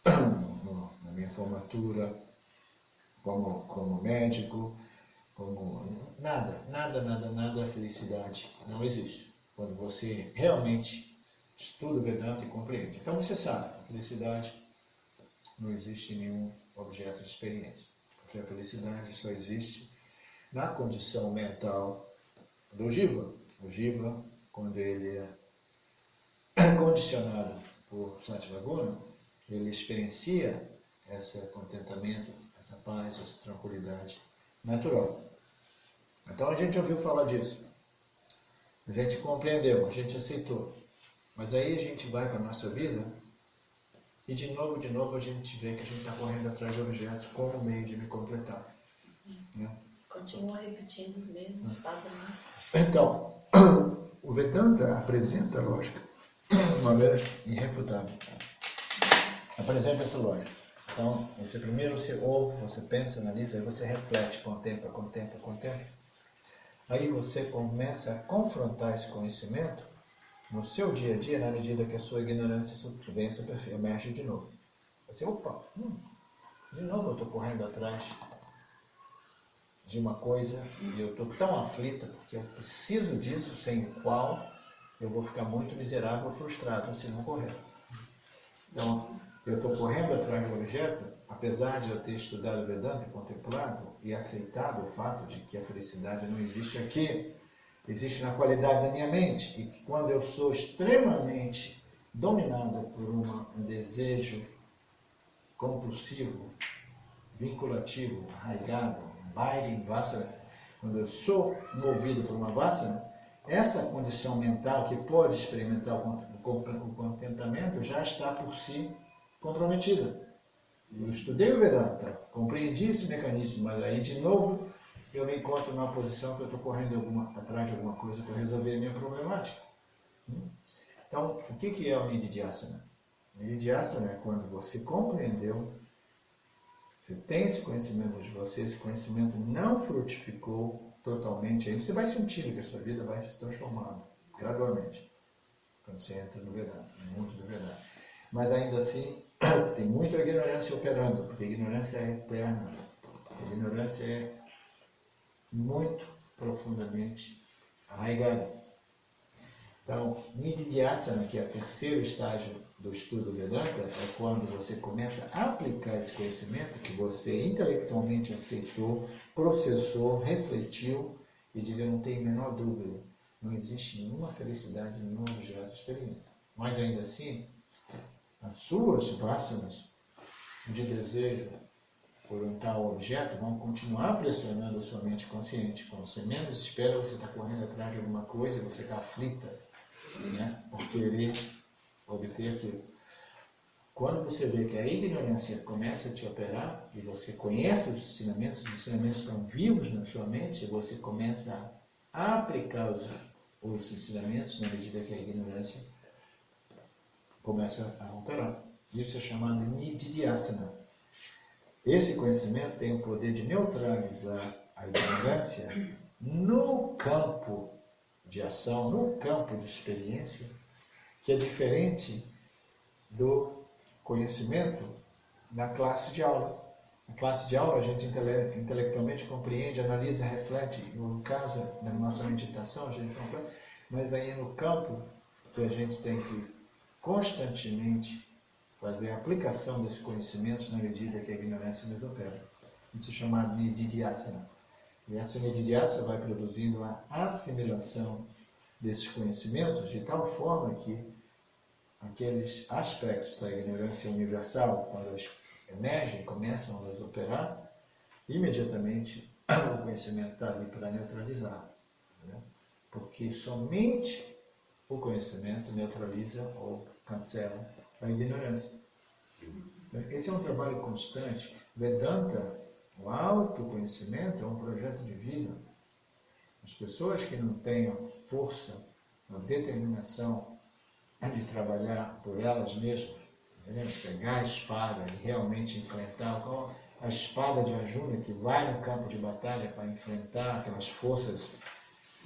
na minha formatura, como médico, como nada a felicidade não existe. Quando você realmente estuda o Vedanta e compreende. Então você sabe, a felicidade não existe em nenhum objeto de experiência. Porque a felicidade só existe na condição mental do Jiva. O Jiva, quando ele é condicionado por Sattva-guna, ele experiencia esse contentamento, essa paz, essa tranquilidade natural. Então a gente ouviu falar disso. A gente compreendeu, a gente aceitou. Mas aí a gente vai para a nossa vida e de novo a gente vê que a gente está correndo atrás de objetos como meio de me completar. Né? Continua repetindo os mesmos padrões. Então, o Vedanta apresenta a lógica de maneira irrefutável. Apresenta essa lógica. Então, primeiro você ouve, você pensa, analisa, aí você reflete, contempla. Aí você começa a confrontar esse conhecimento no seu dia a dia, na medida que a sua ignorância emerge de novo. Você, de novo eu estou correndo atrás de uma coisa e eu estou tão aflita porque eu preciso disso, sem o qual eu vou ficar muito miserável, frustrado se não correr. Então, eu estou correndo atrás do objeto, apesar de eu ter estudado Vedanta e contemplado e aceitado o fato de que a felicidade não existe aqui, existe na qualidade da minha mente, e que quando eu sou extremamente dominado por um desejo compulsivo, vinculativo, arraigado, baile, vassana, quando eu sou movido por uma vassana, essa condição mental que pode experimentar o contentamento já está por si comprometida. Eu estudei o Vedanta, compreendi esse mecanismo, mas aí de novo eu me encontro numa posição que eu estou correndo atrás de alguma coisa para resolver a minha problemática. Então, o que é o Nididhyasana? O Nididhyasana é quando você compreendeu, você tem esse conhecimento de você, esse conhecimento não frutificou totalmente, aí você vai sentindo que a sua vida vai se transformando gradualmente, quando você entra no Vedanta, no mundo do Vedanta. Mas ainda assim, tem muita ignorância operando, porque a ignorância é eterna, a ignorância é muito profundamente arraigada. Então, Nididhyasana, que é o terceiro estágio do estudo Vedanta, é quando você começa a aplicar esse conhecimento que você intelectualmente aceitou, processou, refletiu e diz, eu não tenho a menor dúvida, não existe nenhuma felicidade, nenhum objeto de experiência. Mas ainda assim, as suas vássanas de desejo por um tal objeto vão continuar pressionando a sua mente consciente. Quando você menos espera, você está correndo atrás de alguma coisa, você está aflita, né, por querer obter aquilo. Quando você vê que a ignorância começa a te operar e você conhece os ensinamentos estão vivos na sua mente, você começa a aplicar os ensinamentos na medida que a ignorância começa a operar. Isso é chamado de nididhyasana. Esse conhecimento tem o poder de neutralizar a ignorância no campo de ação, no campo de experiência, que é diferente do conhecimento na classe de aula. Na classe de aula a gente intelectualmente compreende, analisa, reflete, no caso da nossa meditação a gente compreende, mas aí no campo que a gente tem que constantemente fazer a aplicação desses conhecimentos na medida que a ignorância nos opera. Isso é chamado de nididhyasana. E essa nididhyasana vai produzindo a assimilação desses conhecimentos de tal forma que aqueles aspectos da ignorância universal, quando eles emergem, começam a nos operar, imediatamente o conhecimento está ali para neutralizar. Né? Porque somente o conhecimento neutraliza ou cancela a ignorância. Esse é um trabalho constante. Vedanta, o autoconhecimento, é um projeto de vida. As pessoas que não têm a força, a determinação de trabalhar por elas mesmas, né? Pegar a espada e realmente enfrentar, como a espada de Arjuna que vai no campo de batalha para enfrentar aquelas forças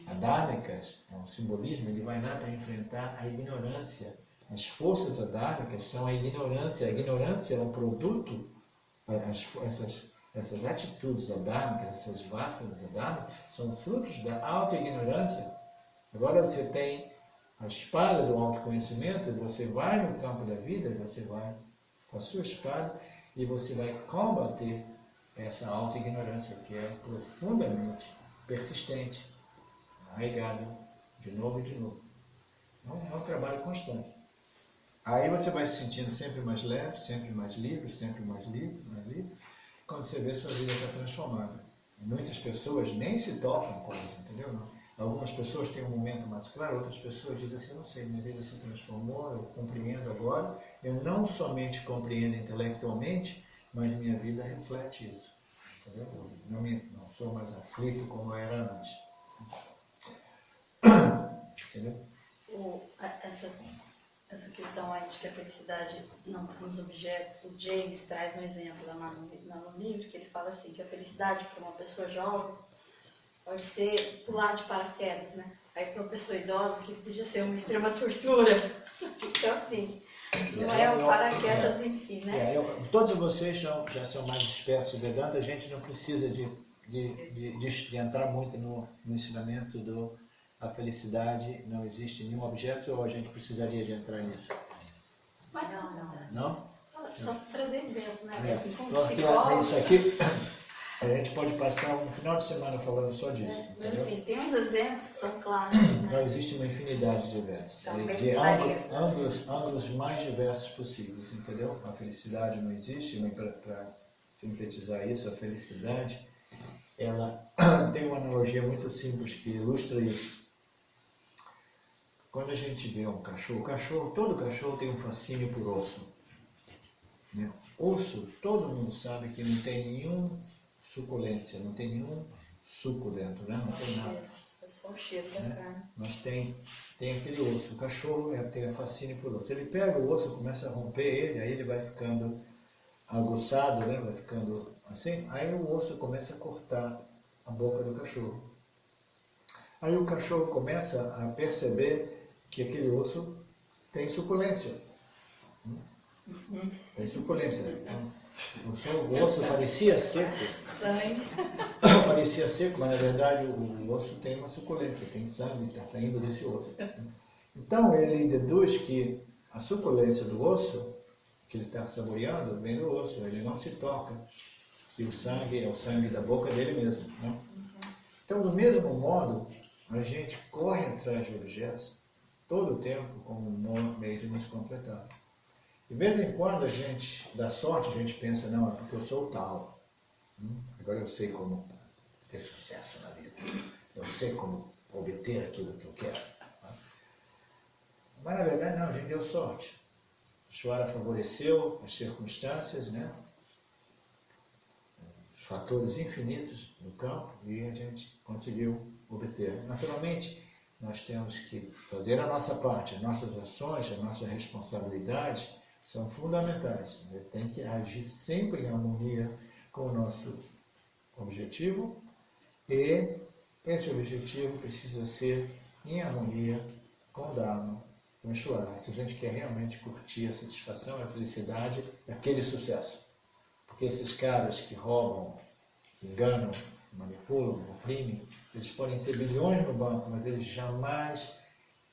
adármicas, é um simbolismo, ele vai lá para enfrentar a ignorância. As forças adármicas são a ignorância é um produto, essas atitudes adármicas, essas vássanas adármicas, são frutos da auto-ignorância. Agora você tem a espada do autoconhecimento, e você vai no campo da vida, você vai com a sua espada e você vai combater essa auto-ignorância que é profundamente persistente, arraigada, de novo e de novo. Então, é um trabalho constante. Aí você vai se sentindo sempre mais leve, sempre mais livre, sempre mais livre, mais livre. Quando você vê, sua vida está transformada. Muitas pessoas nem se tocam com isso, entendeu? Não. Algumas pessoas têm um momento mais claro, outras pessoas dizem assim, não sei, minha vida se transformou, eu compreendo agora. Eu não somente compreendo intelectualmente, mas minha vida reflete isso. Entendeu? Eu não sou mais aflito como eu era antes. Entendeu? Essa questão aí de que a felicidade não está nos objetos, o James traz um exemplo lá no livro, que ele fala assim, que a felicidade para uma pessoa jovem pode ser pular de paraquedas, né? Aí para uma pessoa idosa, que podia ser uma extrema tortura. Então, assim, não é o paraquedas em si, né? Todos vocês já são mais espertos de Vedanta, a gente não precisa de entrar muito no ensinamento a felicidade, não existe nenhum objeto, ou a gente precisaria de entrar nisso? Mas Não? Só trazer exemplo, né? Assim, como Então, psicólogo. isso aqui, a gente pode passar um final de semana falando só disso. Mas assim, tem uns exemplos que são claros, né? Não existe uma infinidade de diversos. São bem De claros. ângulos mais diversos possíveis, entendeu? A felicidade não existe, mas para sintetizar isso, a felicidade, ela tem uma analogia muito simples que ilustra isso. Quando a gente vê um cachorro, todo cachorro tem um fascínio por osso. Né? Osso, todo mundo sabe que não tem nenhuma suculência, não tem nenhum suco dentro, né? Não tem nada. É só o cheiro da carne. Mas tem aquele osso. O cachorro tem fascínio por osso. Ele pega o osso, começa a romper ele, aí ele vai ficando aguçado, né? Vai ficando assim. Aí o osso começa a cortar a boca do cachorro. Aí o cachorro começa a perceber que aquele osso tem suculência. Tem suculência. O osso parecia seco. Parecia seco, mas na verdade o osso tem uma suculência, tem sangue, está saindo desse osso. Então ele deduz que a suculência do osso, que ele está saboreando, vem do osso, ele não se toca. Que o sangue é o sangue da boca dele mesmo. Né? Então, do mesmo modo, a gente corre atrás de objetos todo o tempo como um meio de nos completar. De vez em quando a gente dá sorte, a gente pensa, não, é porque eu sou tal. Agora eu sei como ter sucesso na vida. Eu sei como obter aquilo que eu quero. Mas na verdade não, a gente deu sorte. Ishvara favoreceu as circunstâncias, né? Os fatores infinitos do campo, e a gente conseguiu obter. Naturalmente, nós temos que fazer a nossa parte, as nossas ações, a nossa responsabilidade são fundamentais. Tem que agir sempre em harmonia com o nosso objetivo, e esse objetivo precisa ser em harmonia com o Dharma, com Ishvara. Se a gente quer realmente curtir a satisfação, a felicidade, aquele sucesso. Porque esses caras que roubam, que enganam, manipulam, oprimem, eles podem ter bilhões no banco, mas eles jamais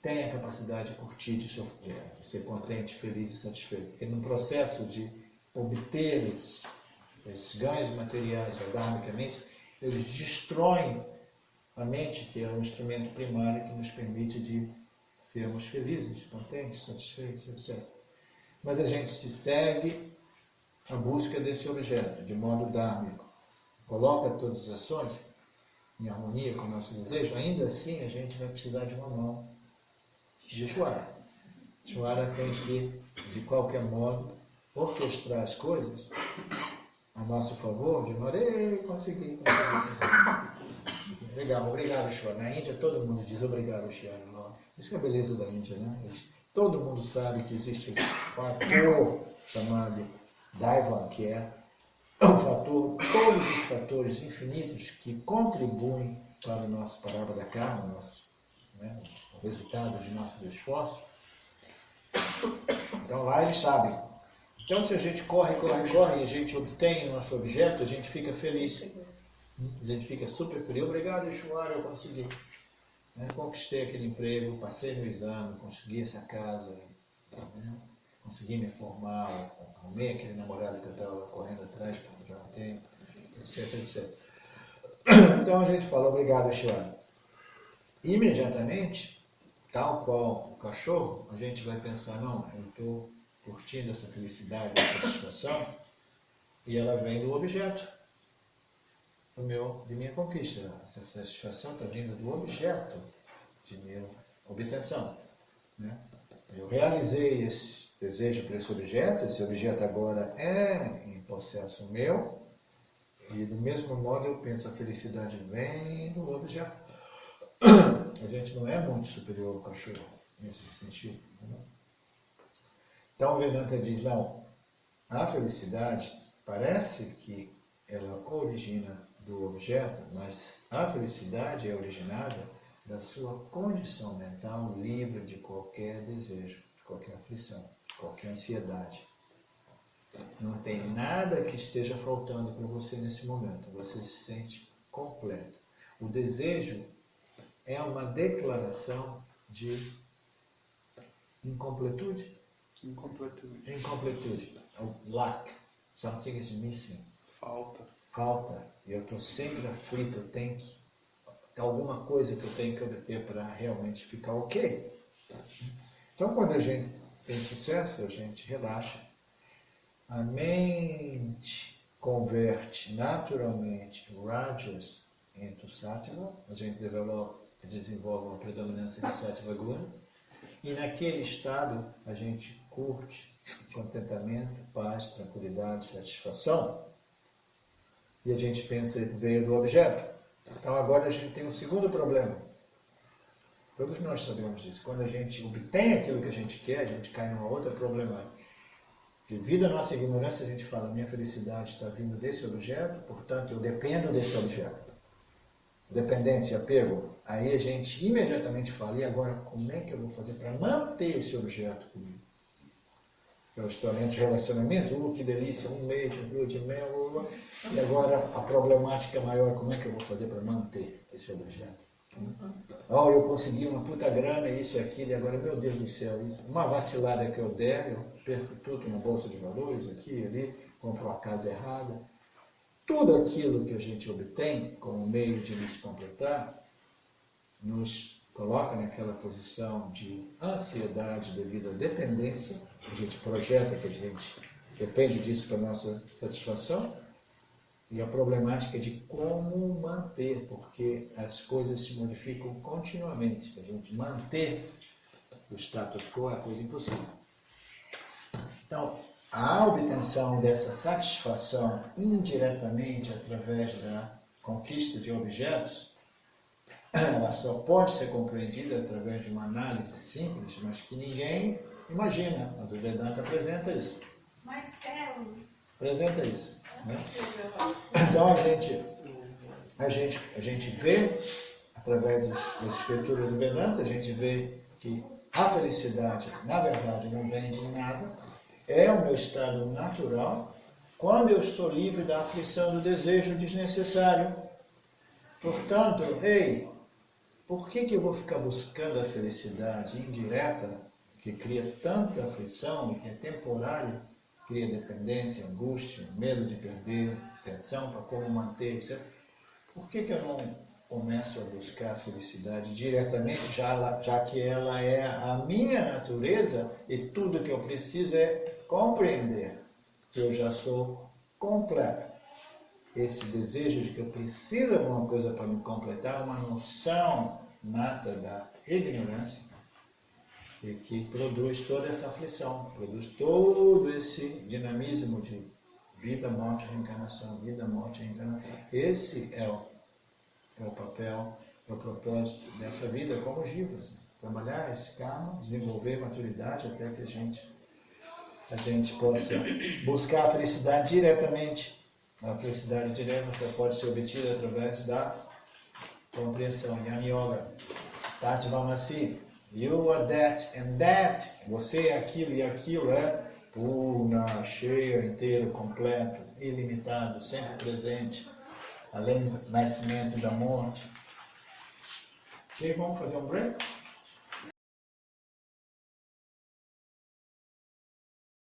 têm a capacidade de curtir, de ser contente, feliz e satisfeito. Porque no processo de obter esses ganhos materiais dharmicamente, eles destroem a mente, que é o instrumento primário que nos permite de sermos felizes, contentes, satisfeitos, etc. Mas a gente se segue a busca desse objeto, de modo dhármico. Coloca todas as ações em harmonia com o nosso desejo, ainda assim a gente vai precisar de uma mão de Ishvara. Ishvara tem que, de qualquer modo, orquestrar as coisas a nosso favor, de modo, consegui. Legal, obrigado, Ishvara. Na Índia todo mundo diz obrigado, Ishvara. Isso é a beleza da Índia, né? Todo mundo sabe que existe um fator chamado Daiva, que é um fator, todos os fatores infinitos que contribuem para o nosso parábola da karma, o resultado de nossos esforços. Então lá eles sabem. Então se a gente corre e a gente obtém o nosso objeto, a gente fica feliz. A gente fica super feliz. Obrigado, Ishvara, eu consegui. Conquistei aquele emprego, passei no exame, consegui essa casa, consegui me formar, arrumei aquele namorado que eu estava correndo atrás por já um tempo, etc, etc. Então a gente fala, obrigado, Ishvara. Imediatamente, tal qual o cachorro, a gente vai pensar, não, eu estou curtindo essa felicidade, essa satisfação, e ela vem do objeto de minha conquista. Essa satisfação está vindo do objeto de minha obtenção. Eu realizei esse desejo por esse objeto agora é em processo meu, e do mesmo modo eu penso, a felicidade vem do objeto. A gente não é muito superior ao cachorro, nesse sentido. Então o Vedanta diz, não, a felicidade parece que ela origina do objeto, mas a felicidade é originada da sua condição mental livre de qualquer desejo, de qualquer aflição, de qualquer ansiedade. Não tem nada que esteja faltando para você nesse momento. Você se sente completo. O desejo é uma declaração de incompletude. Incompletude. O lack. Something is missing. Falta. E eu estou sempre aflito. Eu tenho que... alguma coisa que eu tenho que obter para realmente ficar ok. Então, quando a gente tem sucesso, a gente relaxa. A mente converte naturalmente Rajas into Sattva. A gente desenvolve uma predominância de Sattva Guna. E naquele estado, a gente curte contentamento, paz, tranquilidade, satisfação. E a gente pensa que veio do objeto. Então agora a gente tem um segundo problema. Todos nós sabemos disso. Quando a gente obtém aquilo que a gente quer, a gente cai numa outra problemática. Devido à nossa ignorância, a gente fala, minha felicidade está vindo desse objeto, portanto eu dependo desse objeto. Dependência, apego. Aí a gente imediatamente fala, e agora como é que eu vou fazer para manter esse objeto comigo? Eu estou entre relacionamentos, que delícia, um mês, um dia de mel, e agora a problemática maior, como é que eu vou fazer para manter esse objeto? Eu consegui uma puta grana, isso e aquilo, e agora, meu Deus do céu, uma vacilada que eu der, eu perco tudo na bolsa de valores, aqui e ali, compro a casa errada. Tudo aquilo que a gente obtém como meio de nos completar, nos coloca naquela posição de ansiedade devido à dependência, a gente projeta que a gente depende disso para a nossa satisfação, e a problemática de como manter, porque as coisas se modificam continuamente. A gente manter o status quo é coisa impossível. Então, a obtenção dessa satisfação indiretamente através da conquista de objetos, ela só pode ser compreendida através de uma análise simples, mas que ninguém imagina. Mas o Vedanta apresenta isso. Marcelo. Apresenta isso. Né? Então a gente vê, através das escrituras do Vedanta, a gente vê que a felicidade, na verdade, não vem de nada, é o meu estado natural, quando eu estou livre da aflição do desejo desnecessário. Portanto, por que eu vou ficar buscando a felicidade indireta, que cria tanta aflição e que é temporário, cria dependência, angústia, medo de perder, tensão para como manter, etc. Por que eu não começo a buscar a felicidade diretamente, já que ela é a minha natureza e tudo que eu preciso é compreender que eu já sou completo. Esse desejo de que eu preciso de alguma coisa para me completar, uma noção nata da ignorância, e que produz toda essa aflição, produz todo esse dinamismo de vida, morte, reencarnação, vida, morte, reencarnação. Esse é o papel, é o propósito dessa vida como jivas. Trabalhar esse karma, desenvolver maturidade até que a gente possa buscar a felicidade diretamente. A felicidade direta só pode ser obtida através da compreensão. Jnana Yoga. Tatvamasi. You are that and that. Você é aquilo e aquilo é purna, cheio, inteiro, completo, ilimitado, sempre presente, além do nascimento e da morte. Ok, vamos fazer um break?